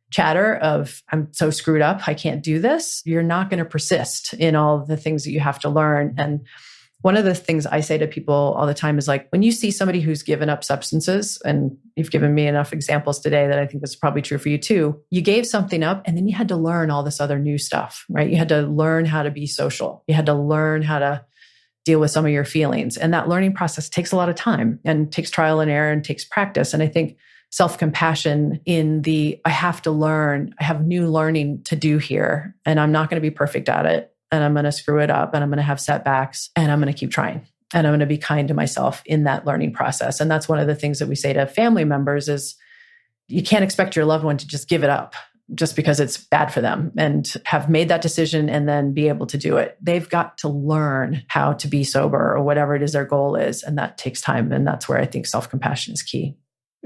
chatter of, I'm so screwed up, I can't do this, you're not going to persist in all the things that you have to learn. And one of the things I say to people all the time is like, when you see somebody who's given up substances, and you've given me enough examples today that I think that's probably true for you too, you gave something up and then you had to learn all this other new stuff, right? You had to learn how to be social. You had to learn how to deal with some of your feelings. And that learning process takes a lot of time and takes trial and error and takes practice. And I think self-compassion in the, I have to learn, I have new learning to do here, and I'm not going to be perfect at it. And I'm going to screw it up, and I'm going to have setbacks, and I'm going to keep trying, and I'm going to be kind to myself in that learning process. And that's one of the things that we say to family members is you can't expect your loved one to just give it up just because it's bad for them and have made that decision and then be able to do it. They've got to learn how to be sober or whatever it is their goal is. And that takes time. And that's where I think self-compassion is key.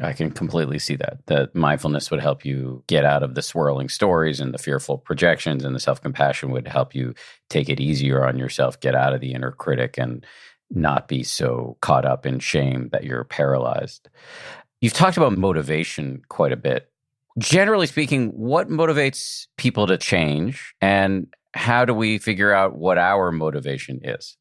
I can completely see that mindfulness would help you get out of the swirling stories and the fearful projections, and the self-compassion would help you take it easier on yourself, get out of the inner critic and not be so caught up in shame that you're paralyzed. You've talked about motivation quite a bit. Generally speaking, what motivates people to change, and how do we figure out what our motivation is?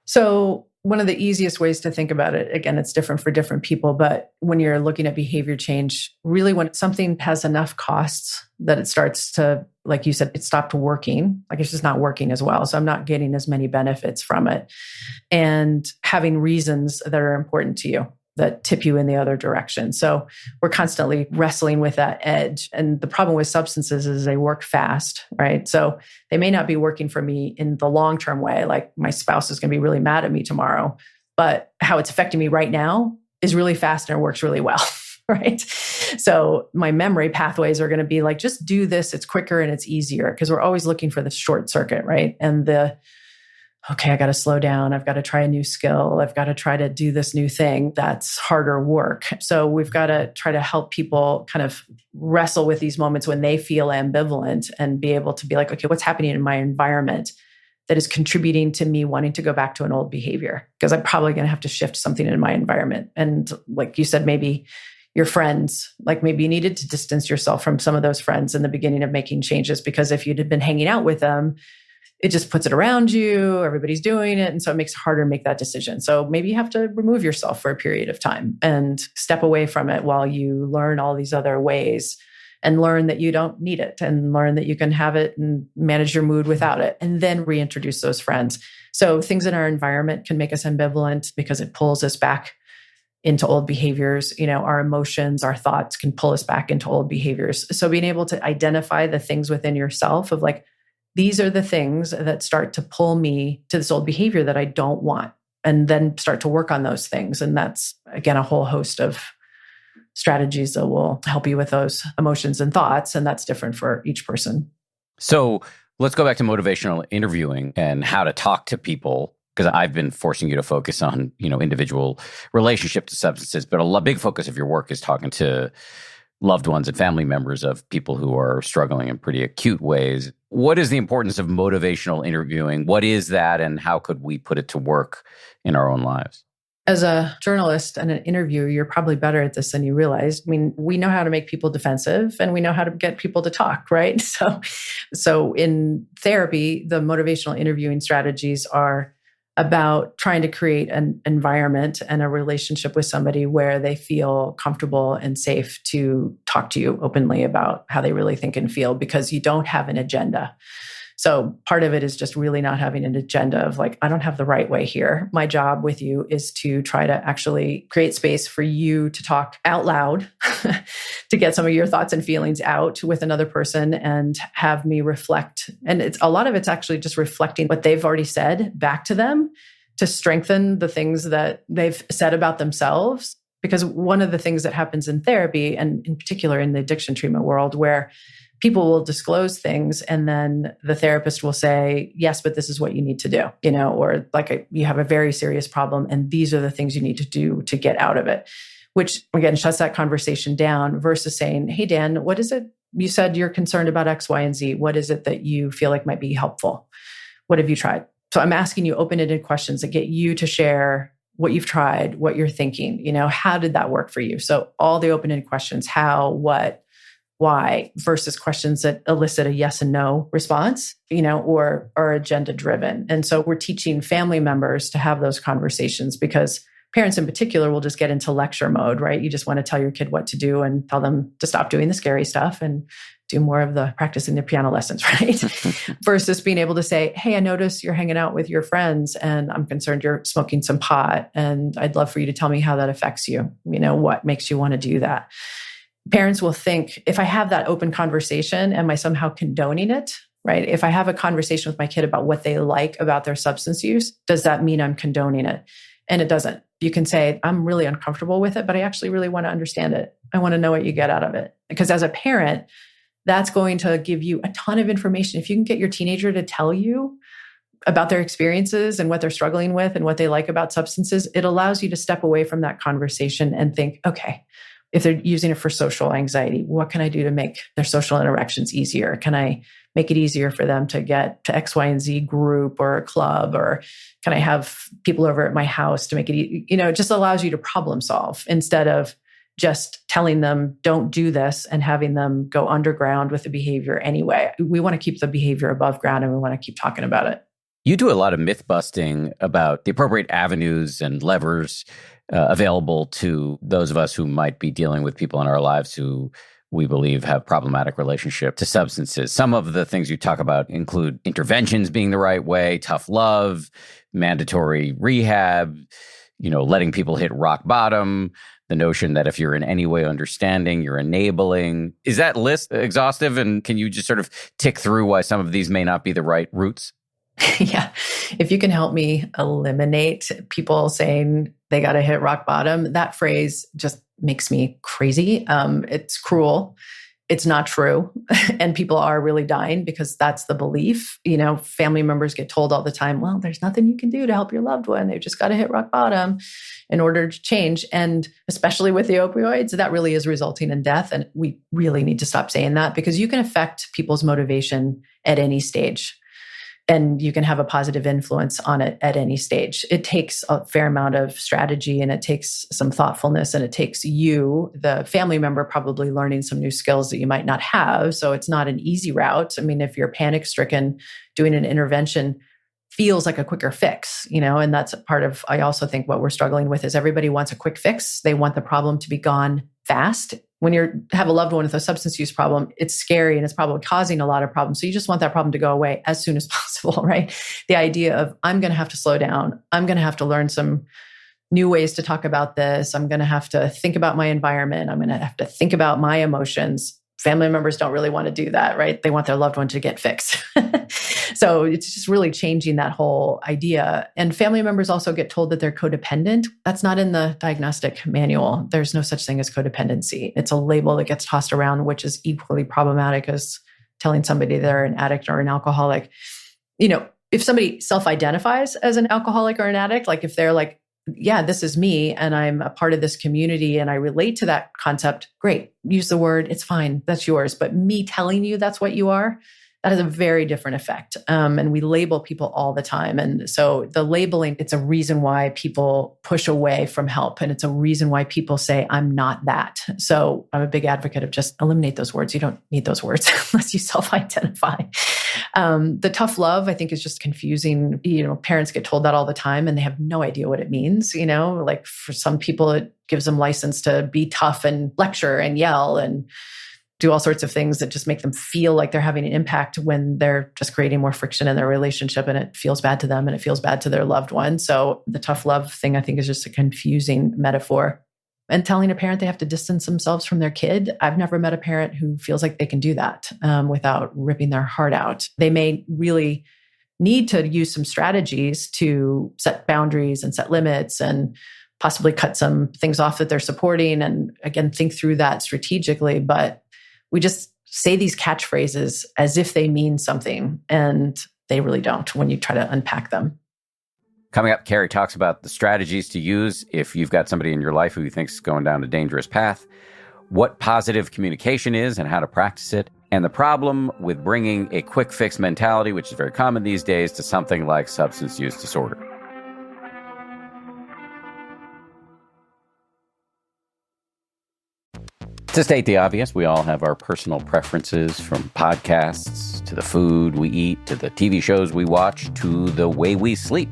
So one of the easiest ways to think about it, again, it's different for different people, but when you're looking at behavior change, really when something has enough costs that it starts to, like you said, it stopped working, like it's just not working as well. So I'm not getting as many benefits from it. And having reasons that are important to you that tip you in the other direction. So we're constantly wrestling with that edge. And the problem with substances is they work fast, right? So they may not be working for me in the long-term way, like my spouse is going to be really mad at me tomorrow, but how it's affecting me right now is really fast and it works really well, right? So my memory pathways are going to be like, just do this, it's quicker and it's easier, because we're always looking for the short circuit, right? And okay, I got to slow down. I've got to try a new skill. I've got to try to do this new thing. That's harder work. So we've got to try to help people kind of wrestle with these moments when they feel ambivalent and be able to be like, okay, what's happening in my environment that is contributing to me wanting to go back to an old behavior? Because I'm probably going to have to shift something in my environment. And like you said, maybe your friends, like maybe you needed to distance yourself from some of those friends in the beginning of making changes, because if you'd been hanging out with them, it just puts it around you, everybody's doing it. And so it makes it harder to make that decision. So maybe you have to remove yourself for a period of time and step away from it while you learn all these other ways and learn that you don't need it and learn that you can have it and manage your mood without it, and then reintroduce those friends. So things in our environment can make us ambivalent because it pulls us back into old behaviors. Our emotions, our thoughts can pull us back into old behaviors. So being able to identify the things within yourself of like, these are the things that start to pull me to this old behavior that I don't want, and then start to work on those things. And that's, again, a whole host of strategies that will help you with those emotions and thoughts. And that's different for each person. So let's go back to motivational interviewing and how to talk to people, because I've been forcing you to focus on, individual relationship to substances, but a big focus of your work is talking to loved ones and family members of people who are struggling in pretty acute ways. What is the importance of motivational interviewing? What is that, and how could we put it to work in our own lives? As a journalist and an interviewer, you're probably better at this than you realize. I mean, we know how to make people defensive and we know how to get people to talk, right? So in therapy, the motivational interviewing strategies are about trying to create an environment and a relationship with somebody where they feel comfortable and safe to talk to you openly about how they really think and feel, because you don't have an agenda. So part of it is just really not having an agenda of like, I don't have the right way here. My job with you is to try to actually create space for you to talk out loud, to get some of your thoughts and feelings out with another person and have me reflect. And a lot of it's actually just reflecting what they've already said back to them to strengthen the things that they've said about themselves. Because one of the things that happens in therapy, and in particular in the addiction treatment world, where people will disclose things and then the therapist will say, yes, but this is what you need to do, or like you have a very serious problem and these are the things you need to do to get out of it, which again shuts that conversation down versus saying, hey, Dan, what is it? You said you're concerned about X, Y, and Z. What is it that you feel like might be helpful? What have you tried? So I'm asking you open-ended questions that get you to share what you've tried, what you're thinking, how did that work for you? So all the open-ended questions, how, what, why, versus questions that elicit a yes and no response, or are agenda driven. And so we're teaching family members to have those conversations, because parents in particular will just get into lecture mode, right? You just want to tell your kid what to do and tell them to stop doing the scary stuff and do more of the practicing the piano lessons, right? Versus being able to say, hey, I notice you're hanging out with your friends and I'm concerned you're smoking some pot. And I'd love for you to tell me how that affects you. What makes you want to do that? Parents will think, if I have that open conversation, am I somehow condoning it, right? If I have a conversation with my kid about what they like about their substance use, does that mean I'm condoning it? And it doesn't. You can say, I'm really uncomfortable with it, but I actually really want to understand it. I want to know what you get out of it. Because as a parent, that's going to give you a ton of information. If you can get your teenager to tell you about their experiences and what they're struggling with and what they like about substances, it allows you to step away from that conversation and think, okay, if they're using it for social anxiety, what can I do to make their social interactions easier? Can I make it easier for them to get to X, Y, and Z group or a club? Or can I have people over at my house to make it, it just allows you to problem solve instead of just telling them, don't do this, and having them go underground with the behavior anyway. We want to keep the behavior above ground, and we want to keep talking about it. You do a lot of myth busting about the appropriate avenues and levers available to those of us who might be dealing with people in our lives who we believe have problematic relationship to substances. Some of the things you talk about include interventions being the right way, tough love, mandatory rehab, letting people hit rock bottom, the notion that if you're in any way understanding, you're enabling. Is that list exhaustive? And can you just sort of tick through why some of these may not be the right routes? Yeah. If you can help me eliminate people saying they got to hit rock bottom, that phrase just makes me crazy. It's cruel. It's not true. And people are really dying because that's the belief. Family members get told all the time, well, there's nothing you can do to help your loved one. They've just got to hit rock bottom in order to change. And especially with the opioids, that really is resulting in death. And we really need to stop saying that, because you can affect people's motivation at any stage. And you can have a positive influence on it at any stage. It takes a fair amount of strategy, and it takes some thoughtfulness, and it takes you, the family member, probably learning some new skills that you might not have. So it's not an easy route. I mean, if you're panic-stricken, doing an intervention feels like a quicker fix, and that's part of, I also think what we're struggling with is everybody wants a quick fix. They want the problem to be gone fast. When you have a loved one with a substance use problem, it's scary and it's probably causing a lot of problems. So you just want that problem to go away as soon as possible, right? The idea of, I'm going to have to slow down. I'm going to have to learn some new ways to talk about this. I'm going to have to think about my environment. I'm going to have to think about my emotions. Family members don't really want to do that, right? They want their loved one to get fixed. So it's just really changing that whole idea. And family members also get told that they're codependent. That's not in the diagnostic manual. There's no such thing as codependency. It's a label that gets tossed around, which is equally problematic as telling somebody they're an addict or an alcoholic. If somebody self-identifies as an alcoholic or an addict, like if they're like, yeah, this is me and I'm a part of this community and I relate to that concept, great. Use the word, it's fine, that's yours. But me telling you that's what you are, that has a very different effect. And we label people all the time. And so the labeling, it's a reason why people push away from help. And it's a reason why people say, I'm not that. So I'm a big advocate of just eliminate those words. You don't need those words unless you self-identify. The tough love, I think, is just confusing. Parents get told that all the time and they have no idea what it means. Like for some people, it gives them license to be tough and lecture and yell and do all sorts of things that just make them feel like they're having an impact when they're just creating more friction in their relationship, and it feels bad to them and it feels bad to their loved one. So the tough love thing, I think, is just a confusing metaphor. And telling a parent they have to distance themselves from their kid. I've never met a parent who feels like they can do that without ripping their heart out. They may really need to use some strategies to set boundaries and set limits and possibly cut some things off that they're supporting. And again, think through that strategically. But we just say these catchphrases as if they mean something, and they really don't when you try to unpack them. Coming up, Carrie talks about the strategies to use if you've got somebody in your life who you think is going down a dangerous path, what positive communication is and how to practice it, and the problem with bringing a quick fix mentality, which is very common these days, to something like substance use disorder. To state the obvious, we all have our personal preferences, from podcasts to the food we eat to the TV shows we watch to the way we sleep.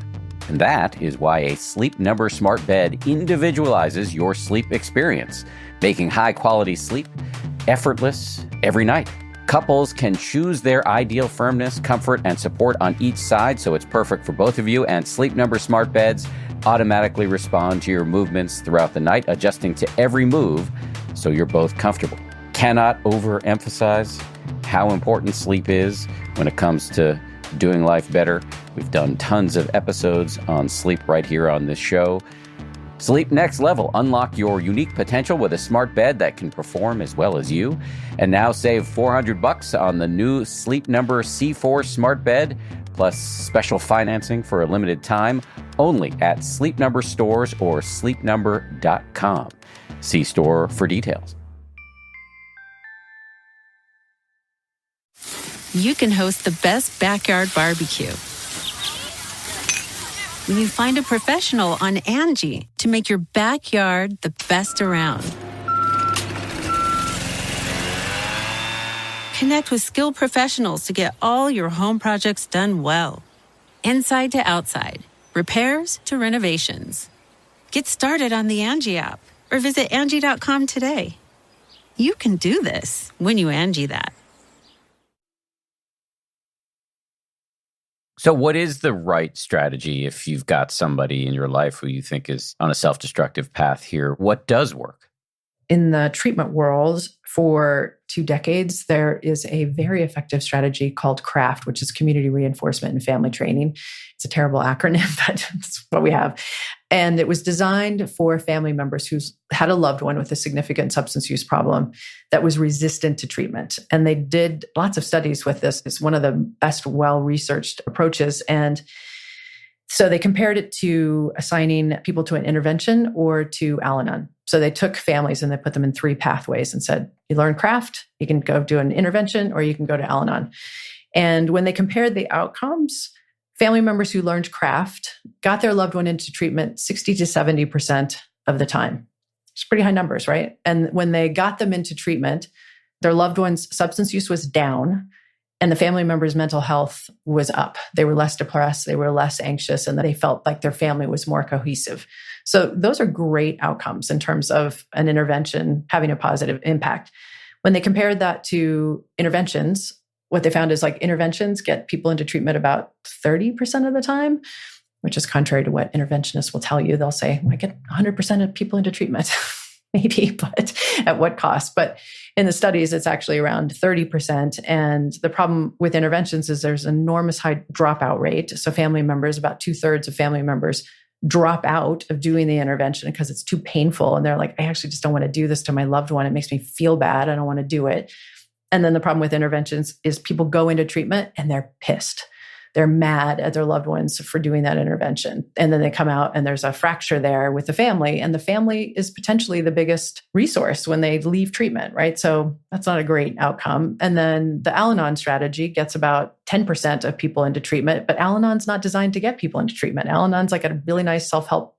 And that is why a Sleep Number smart bed individualizes your sleep experience, making high-quality sleep effortless every night. Couples can choose their ideal firmness, comfort, and support on each side, so it's perfect for both of you. And Sleep Number smart beds automatically respond to your movements throughout the night, adjusting to every move so you're both comfortable. Cannot overemphasize how important sleep is when it comes to doing life better. We've done tons of episodes on sleep right here on this show. Sleep next level. Unlock your unique potential with a smart bed that can perform as well as you. And now save $400 on the new Sleep Number C4 smart bed, plus special financing for a limited time, only at Sleep Number stores or sleepnumber.com. See store for details. You can host the best backyard barbecue when you find a professional on Angie to make your backyard the best around. Connect with skilled professionals to get all your home projects done well. Inside to outside, repairs to renovations. Get started on the Angie app or visit Angie.com today. You can do this when you Angie that. So what is the right strategy if you've got somebody in your life who you think is on a self-destructive path here? What does work? In the treatment world, for 2 decades, there is a very effective strategy called CRAFT, which is Community Reinforcement and Family Training. It's a terrible acronym, but it's what we have. And it was designed for family members who had a loved one with a significant substance use problem that was resistant to treatment. And they did lots of studies with this. It's one of the best well-researched approaches. And so they compared it to assigning people to an intervention or to Al-Anon. So they took families and they put them in 3 pathways and said, you learn craft, you can go do an intervention, or you can go to Al-Anon. And when they compared the outcomes, family members who learned craft got their loved one into treatment 60 to 70% of the time. It's pretty high numbers, right? And when they got them into treatment, their loved one's substance use was down and the family member's mental health was up. They were less depressed, they were less anxious, and they felt like their family was more cohesive. So those are great outcomes in terms of an intervention having a positive impact. When they compared that to interventions, what they found is like interventions get people into treatment about 30% of the time, which is contrary to what interventionists will tell you. They'll say, I get 100% of people into treatment. Maybe, but at what cost? But in the studies, it's actually around 30%. And the problem with interventions is there's an enormous high dropout rate. So family members, about 2/3 of family members drop out of doing the intervention because it's too painful. And they're like, I actually just don't want to do this to my loved one. It makes me feel bad. I don't want to do it. And then the problem with interventions is people go into treatment and they're pissed. They're mad at their loved ones for doing that intervention. And then they come out and there's a fracture there with the family. And the family is potentially the biggest resource when they leave treatment, right? So that's not a great outcome. And then the Al-Anon strategy gets about 10% of people into treatment, but Al-Anon's not designed to get people into treatment. Al-Anon's like a really nice self-help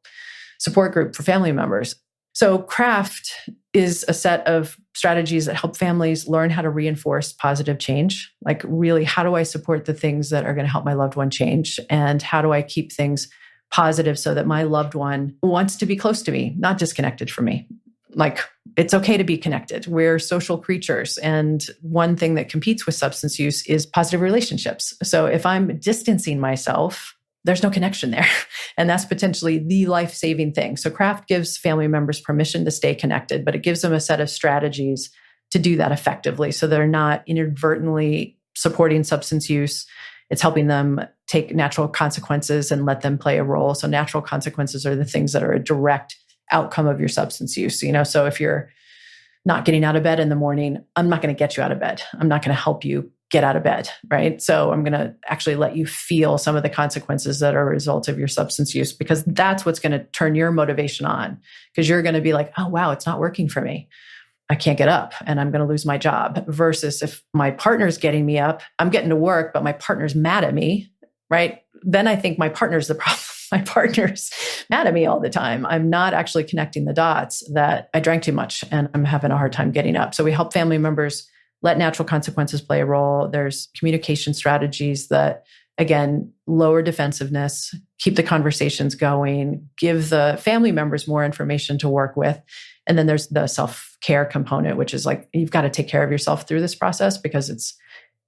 support group for family members. So CRAFT is a set of strategies that help families learn how to reinforce positive change. Like really, how do I support the things that are going to help my loved one change? And how do I keep things positive so that my loved one wants to be close to me, not disconnected from me? Like it's okay to be connected. We're social creatures. And one thing that competes with substance use is positive relationships. So if I'm distancing myself, there's no connection there. And that's potentially the life-saving thing. So CRAFT gives family members permission to stay connected, but it gives them a set of strategies to do that effectively. So they're not inadvertently supporting substance use. It's helping them take natural consequences and let them play a role. So natural consequences are the things that are a direct outcome of your substance use. So if you're not getting out of bed in the morning, I'm not going to get you out of bed. I'm not going to help you get out of bed, right? So I'm going to actually let you feel some of the consequences that are a result of your substance use, because that's what's going to turn your motivation on. Because you're going to be like, oh, wow, it's not working for me. I can't get up and I'm going to lose my job. Versus if my partner's getting me up, I'm getting to work, but my partner's mad at me, right? Then I think my partner's the problem. My partner's mad at me all the time. I'm not actually connecting the dots that I drank too much and I'm having a hard time getting up. So we help family members let natural consequences play a role. There's communication strategies that, again, lower defensiveness, keep the conversations going, give the family members more information to work with. And then there's the self-care component, which is like, you've got to take care of yourself through this process because it's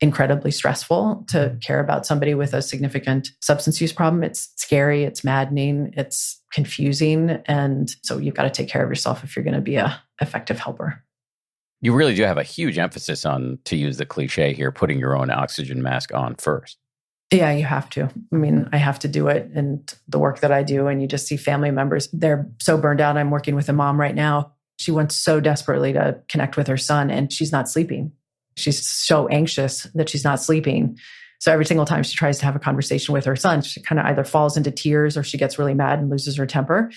incredibly stressful to care about somebody with a significant substance use problem. It's scary, it's maddening, it's confusing. And so you've got to take care of yourself if you're going to be an effective helper. You really do have a huge emphasis on, to use the cliche here, putting your own oxygen mask on first. Yeah, you have to. I mean, I have to do it in the work that I do. And you just see family members, they're so burned out. I'm working with a mom right now. She wants so desperately to connect with her son and she's not sleeping. She's so anxious that she's not sleeping. So every single time she tries to have a conversation with her son, she kind of either falls into tears or she gets really mad and loses her temper.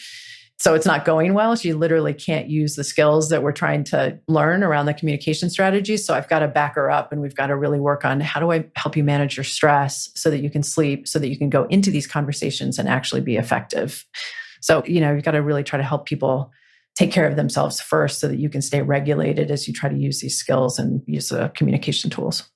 So it's not going well. She literally can't use the skills that we're trying to learn around the communication strategies. So I've got to back her up and we've got to really work on how do I help you manage your stress so that you can sleep, so that you can go into these conversations and actually be effective. So, you've got to really try to help people take care of themselves first so that you can stay regulated as you try to use these skills and use the communication tools.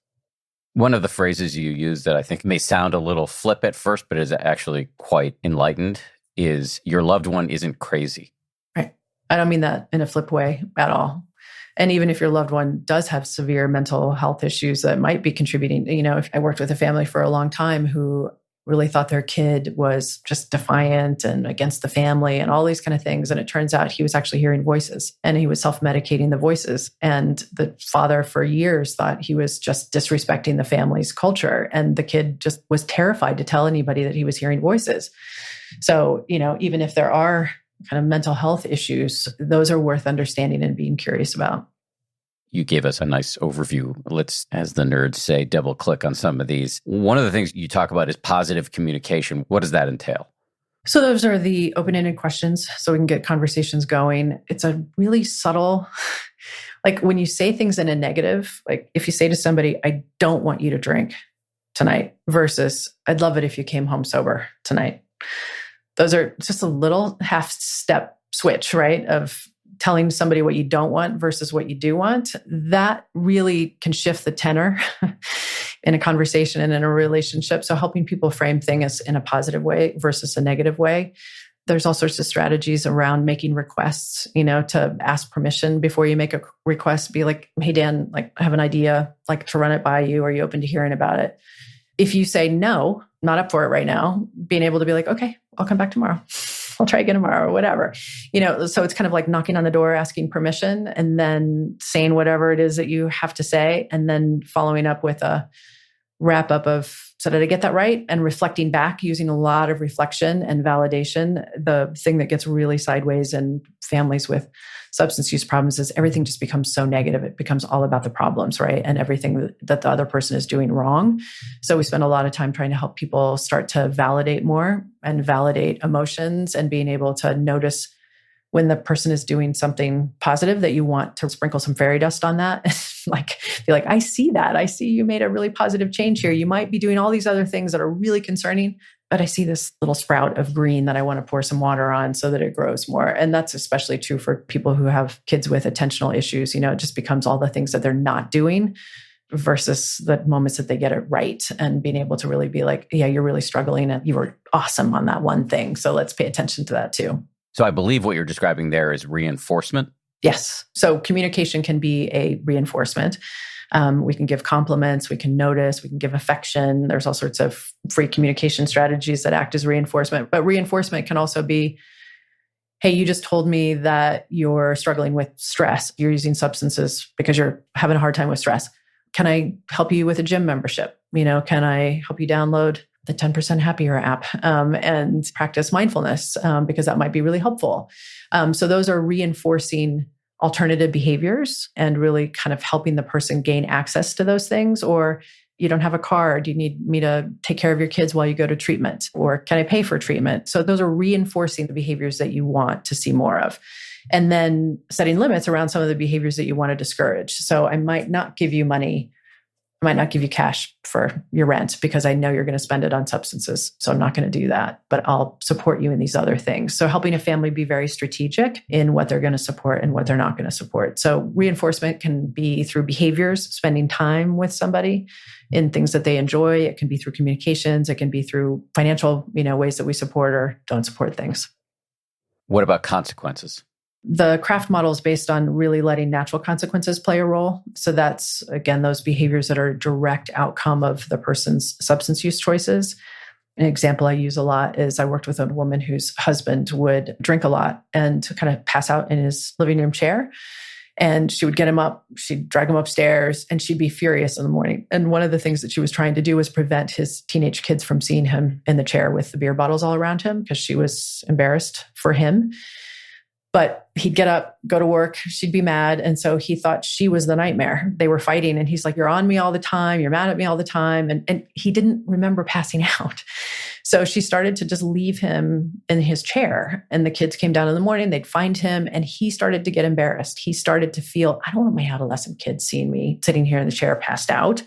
One of the phrases you use that I think may sound a little flip at first, but is actually quite enlightened, is your loved one isn't crazy. Right. I don't mean that in a flip way at all. And even if your loved one does have severe mental health issues that might be contributing, if I worked with a family for a long time who really thought their kid was just defiant and against the family and all these kind of things. And it turns out he was actually hearing voices and he was self-medicating the voices. And the father for years thought he was just disrespecting the family's culture. And the kid just was terrified to tell anybody that he was hearing voices. So, even if there are kind of mental health issues, those are worth understanding and being curious about. You gave us a nice overview. Let's, as the nerds say, double click on some of these. One of the things you talk about is positive communication. What does that entail? So those are the open-ended questions so we can get conversations going. It's a really subtle, like when you say things in a negative, like if you say to somebody, I don't want you to drink tonight versus I'd love it if you came home sober tonight. Those are just a little half-step switch, right? Of telling somebody what you don't want versus what you do want. That really can shift the tenor in a conversation and in a relationship. So helping people frame things in a positive way versus a negative way. There's all sorts of strategies around making requests, to ask permission before you make a request. Be like, hey, Dan, I have an idea, to run it by you. Are you open to hearing about it? If you say, no, not up for it right now, being able to be like, okay, I'll come back tomorrow. I'll try again tomorrow or whatever. So it's kind of like knocking on the door, asking permission, and then saying whatever it is that you have to say, and then following up with a wrap up of, so did I get that right? And reflecting back, using a lot of reflection and validation. The thing that gets really sideways in families with substance use problems is everything just becomes so negative. It becomes all about the problems, right? And everything that the other person is doing wrong. So we spend a lot of time trying to help people start to validate more and validate emotions and being able to notice when the person is doing something positive that you want to sprinkle some fairy dust on that. Be like, I see that. I see you made a really positive change here. You might be doing all these other things that are really concerning, but I see this little sprout of green that I want to pour some water on so that it grows more. And that's especially true for people who have kids with attentional issues. It just becomes all the things that they're not doing versus the moments that they get it right, and being able to really be like, yeah, you're really struggling and you were awesome on that one thing. So let's pay attention to that too. So I believe what you're describing there is reinforcement. Yes. So communication can be a reinforcement. We can give compliments, we can notice, we can give affection. There's all sorts of free communication strategies that act as reinforcement. But reinforcement can also be, hey, you just told me that you're struggling with stress. You're using substances because you're having a hard time with stress. Can I help you with a gym membership? Can I help you download the 10% Happier app and practice mindfulness because that might be really helpful. So those are reinforcing alternative behaviors and really kind of helping the person gain access to those things. Or you don't have a car. Do you need me to take care of your kids while you go to treatment? Or can I pay for treatment? So those are reinforcing the behaviors that you want to see more of. And then setting limits around some of the behaviors that you want to discourage. So I might not give you money. I might not give you cash for your rent because I know you're going to spend it on substances. So I'm not going to do that, but I'll support you in these other things. So helping a family be very strategic in what they're going to support and what they're not going to support. So reinforcement can be through behaviors, spending time with somebody in things that they enjoy. It can be through communications. It can be through financial, ways that we support or don't support things. What about consequences? The craft model is based on really letting natural consequences play a role. So that's, again, those behaviors that are a direct outcome of the person's substance use choices. An example I use a lot is I worked with a woman whose husband would drink a lot and kind of pass out in his living room chair. And she would get him up, she'd drag him upstairs, and she'd be furious in the morning. And one of the things that she was trying to do was prevent his teenage kids from seeing him in the chair with the beer bottles all around him because she was embarrassed for him. But he'd get up, go to work, she'd be mad. And so he thought she was the nightmare. They were fighting. And he's like, you're on me all the time. You're mad at me all the time. And he didn't remember passing out. So she started to just leave him in his chair. And the kids came down in the morning, they'd find him. And he started to get embarrassed. He started to feel, I don't want my adolescent kids seeing me sitting here in the chair passed out.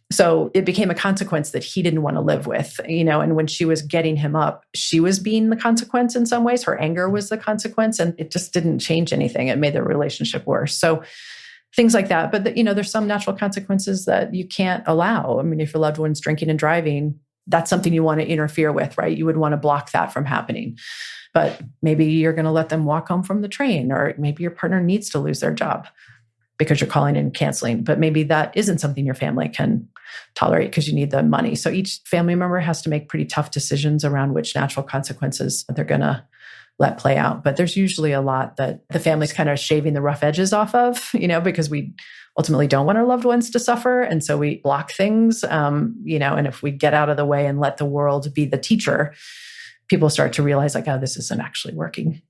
So it became a consequence that he didn't want to live with, and when she was getting him up, she was being the consequence in some ways. Her anger was the consequence, and it just didn't change anything. It made the relationship worse. So things like that. But, there's some natural consequences that you can't allow. I mean, if your loved one's drinking and driving, that's something you want to interfere with, right? You would want to block that from happening. But maybe you're going to let them walk home from the train, or maybe your partner needs to lose their job because you're calling and canceling. But maybe that isn't something your family can tolerate because you need the money. So each family member has to make pretty tough decisions around which natural consequences they're going to let play out. But there's usually a lot that the family's kind of shaving the rough edges off of, because we ultimately don't want our loved ones to suffer. And so we block things, and if we get out of the way and let the world be the teacher, people start to realize this isn't actually working.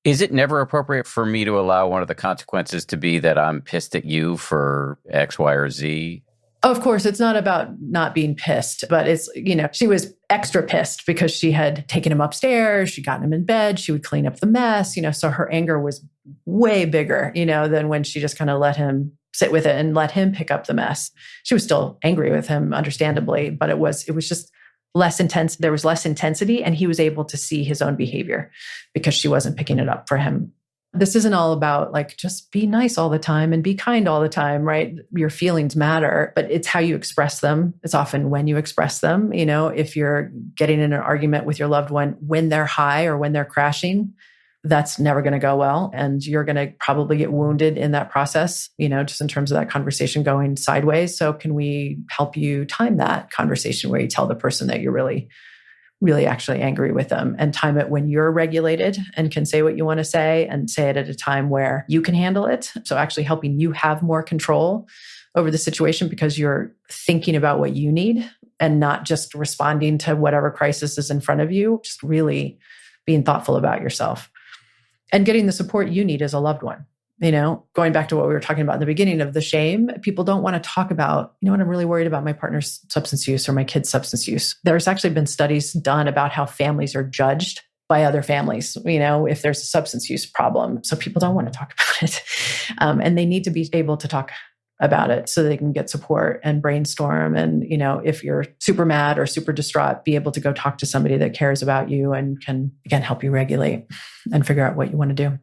Is it never appropriate for me to allow one of the consequences to be that I'm pissed at you for X, Y, or Z? Of course, it's not about not being pissed, but it's, she was extra pissed because she had taken him upstairs, she'd gotten him in bed, she would clean up the mess, so her anger was way bigger, than when she just kind of let him sit with it and let him pick up the mess. She was still angry with him, understandably, but it was just less intense. There was less intensity, and he was able to see his own behavior because she wasn't picking it up for him. This isn't all about just be nice all the time and be kind all the time, right? Your feelings matter, but it's how you express them. It's often when you express them. If you're getting in an argument with your loved one when they're high or when they're crashing, that's never going to go well. And you're going to probably get wounded in that process, just in terms of that conversation going sideways. So can we help you time that conversation where you tell the person that you're really actually angry with them, and time it when you're regulated and can say what you want to say, and say it at a time where you can handle it. So actually helping you have more control over the situation because you're thinking about what you need and not just responding to whatever crisis is in front of you, just really being thoughtful about yourself and getting the support you need as a loved one. Going back to what we were talking about in the beginning of the shame, people don't want to talk about, what I'm really worried about my partner's substance use or my kid's substance use. There's actually been studies done about how families are judged by other families, if there's a substance use problem. So people don't want to talk about it. And they need to be able to talk about it so they can get support and brainstorm. And, if you're super mad or super distraught, be able to go talk to somebody that cares about you and can, again, help you regulate and figure out what you want to do.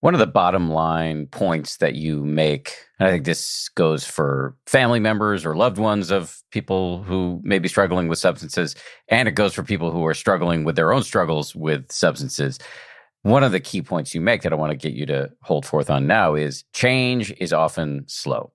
One of the bottom line points that you make, and I think this goes for family members or loved ones of people who may be struggling with substances, and it goes for people who are struggling with their own struggles with substances. One of the key points you make that I want to get you to hold forth on now is change is often slow.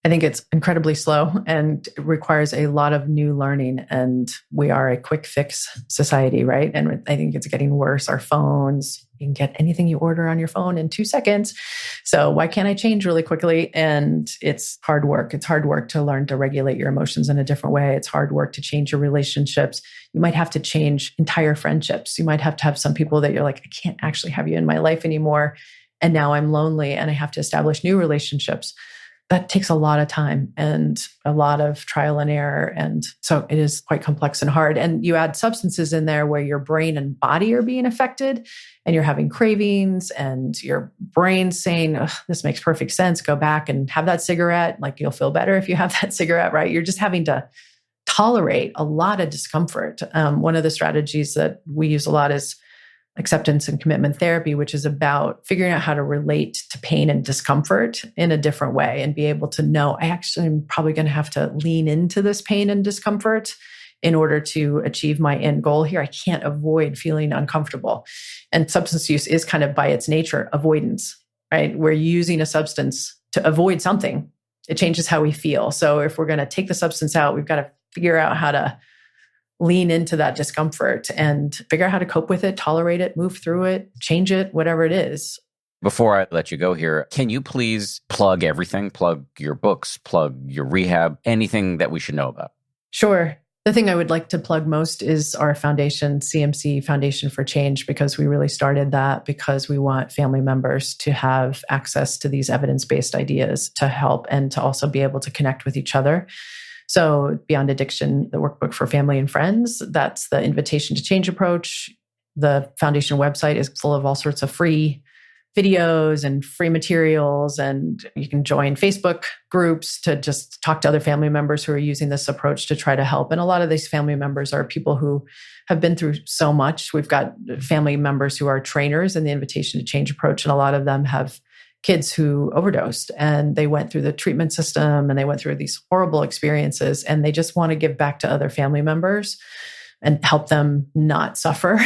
I think it's incredibly slow and it requires a lot of new learning. And we are a quick fix society, right? And I think it's getting worse. Our phones, you can get anything you order on your phone in 2 seconds. So why can't I change really quickly? And it's hard work. It's hard work to learn to regulate your emotions in a different way. It's hard work to change your relationships. You might have to change entire friendships. You might have to have some people that you're like, I can't actually have you in my life anymore. And now I'm lonely and I have to establish new relationships. That takes a lot of time and a lot of trial and error. And so it is quite complex and hard. And you add substances in there where your brain and body are being affected and you're having cravings and your brain's saying, this makes perfect sense. Go back and have that cigarette. You'll feel better if you have that cigarette, right? You're just having to tolerate a lot of discomfort. One of the strategies that we use a lot is acceptance and commitment therapy, which is about figuring out how to relate to pain and discomfort in a different way and be able to know, I actually am probably going to have to lean into this pain and discomfort in order to achieve my end goal here. I can't avoid feeling uncomfortable. And substance use is kind of by its nature avoidance, right? We're using a substance to avoid something. It changes how we feel. So if we're going to take the substance out, we've got to figure out how to lean into that discomfort and figure out how to cope with it, tolerate it, move through it, change it, whatever it is. Before I let you go here, can you please plug everything? Plug your books, plug your rehab, anything that we should know about? Sure. The thing I would like to plug most is our foundation, CMC Foundation for Change, because we really started that because we want family members to have access to these evidence-based ideas to help and to also be able to connect with each other. So Beyond Addiction, the workbook for family and friends, that's the invitation to change approach. The foundation website is full of all sorts of free videos and free materials, and you can join Facebook groups to just talk to other family members who are using this approach to try to help. And a lot of these family members are people who have been through so much. We've got family members who are trainers in the Invitation to Change approach, and a lot of them have kids who overdosed, and they went through the treatment system and they went through these horrible experiences, and they just want to give back to other family members and help them not suffer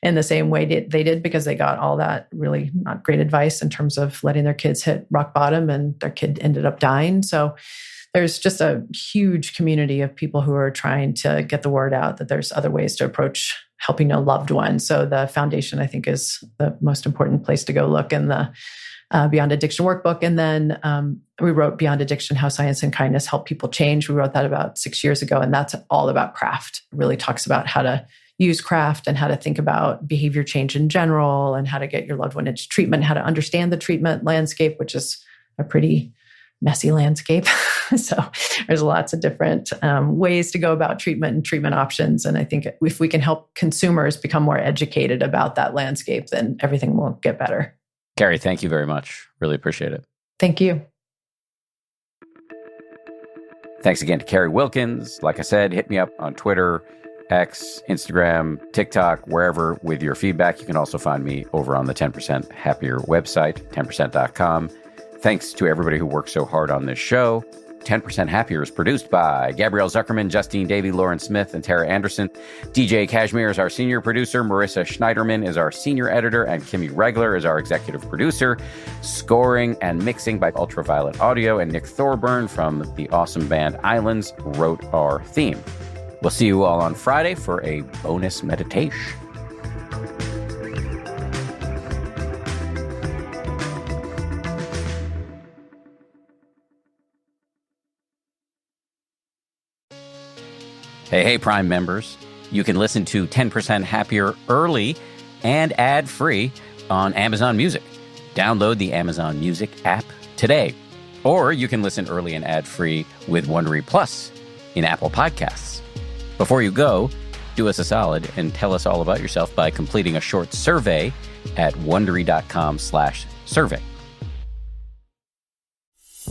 in the same way they did, because they got all that really not great advice in terms of letting their kids hit rock bottom, and their kid ended up dying. So there's just a huge community of people who are trying to get the word out that there's other ways to approach helping a loved one. So the foundation, I think, is the most important place to go look in the Beyond Addiction workbook. And then we wrote Beyond Addiction, How Science and Kindness Help People Change. We wrote that about 6 years ago, and that's all about craft. It really talks about how to use craft and how to think about behavior change in general, and how to get your loved one into treatment, how to understand the treatment landscape, which is a pretty messy landscape. So there's lots of different ways to go about treatment and treatment options. And I think if we can help consumers become more educated about that landscape, then everything will get better. Carrie, thank you very much. Really appreciate it. Thank you. Thanks again to Carrie Wilkens. Like I said, hit me up on Twitter, X, Instagram, TikTok, wherever with your feedback. You can also find me over on the 10% Happier website, 10%.com. Thanks to everybody who worked so hard on this show. 10% Happier is produced by Gabrielle Zuckerman, Justine Davey, Lauren Smith, and Tara Anderson. DJ Kashmir is our senior producer. Marissa Schneiderman is our senior editor. And Kimmy Regler is our executive producer. Scoring and mixing by Ultraviolet Audio. And Nick Thorburn from the awesome band Islands wrote our theme. We'll see you all on Friday for a bonus meditation. Hey, Prime members. You can listen to 10% Happier early and ad-free on Amazon Music. Download the Amazon Music app today. Or you can listen early and ad-free with Wondery Plus in Apple Podcasts. Before you go, do us a solid and tell us all about yourself by completing a short survey at Wondery.com/survey.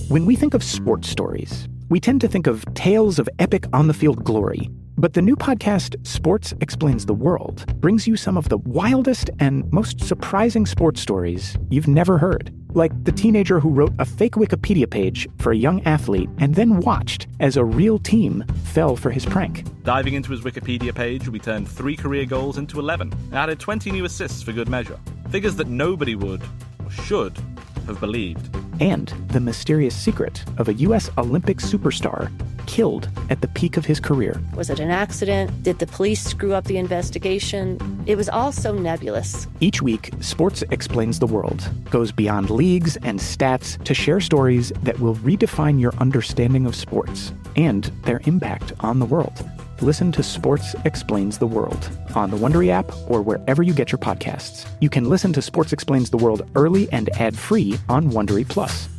When we think of sports stories, we tend to think of tales of epic on-the-field glory. But the new podcast, Sports Explains the World, brings you some of the wildest and most surprising sports stories you've never heard. Like the teenager who wrote a fake Wikipedia page for a young athlete and then watched as a real team fell for his prank. Diving into his Wikipedia page, we turned 3 career goals into 11 and added 20 new assists for good measure. Figures that nobody would, or should, have believed. And the mysterious secret of a U.S. Olympic superstar killed at the peak of his career. Was it an accident? Did the police screw up the investigation? It was all so nebulous. Each week, Sports Explains the World goes beyond leagues and stats to share stories that will redefine your understanding of sports and their impact on the world. Listen to Sports Explains the World on the Wondery app or wherever you get your podcasts. You can listen to Sports Explains the World early and ad-free on Wondery Plus.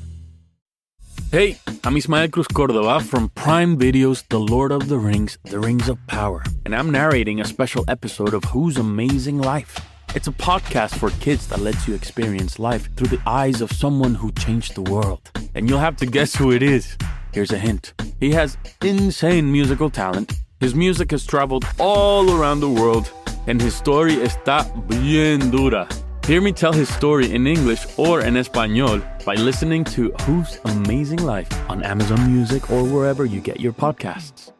Hey, I'm Ismael Cruz Cordova from Prime Video's The Lord of the Rings, The Rings of Power, and I'm narrating a special episode of Whose Amazing Life. It's a podcast for kids that lets you experience life through the eyes of someone who changed the world. And you'll have to guess who it is. Here's a hint. He has insane musical talent. His music has traveled all around the world, and his story está bien dura. Hear me tell his story in English or en Español by listening to Whose Amazing Life on Amazon Music or wherever you get your podcasts.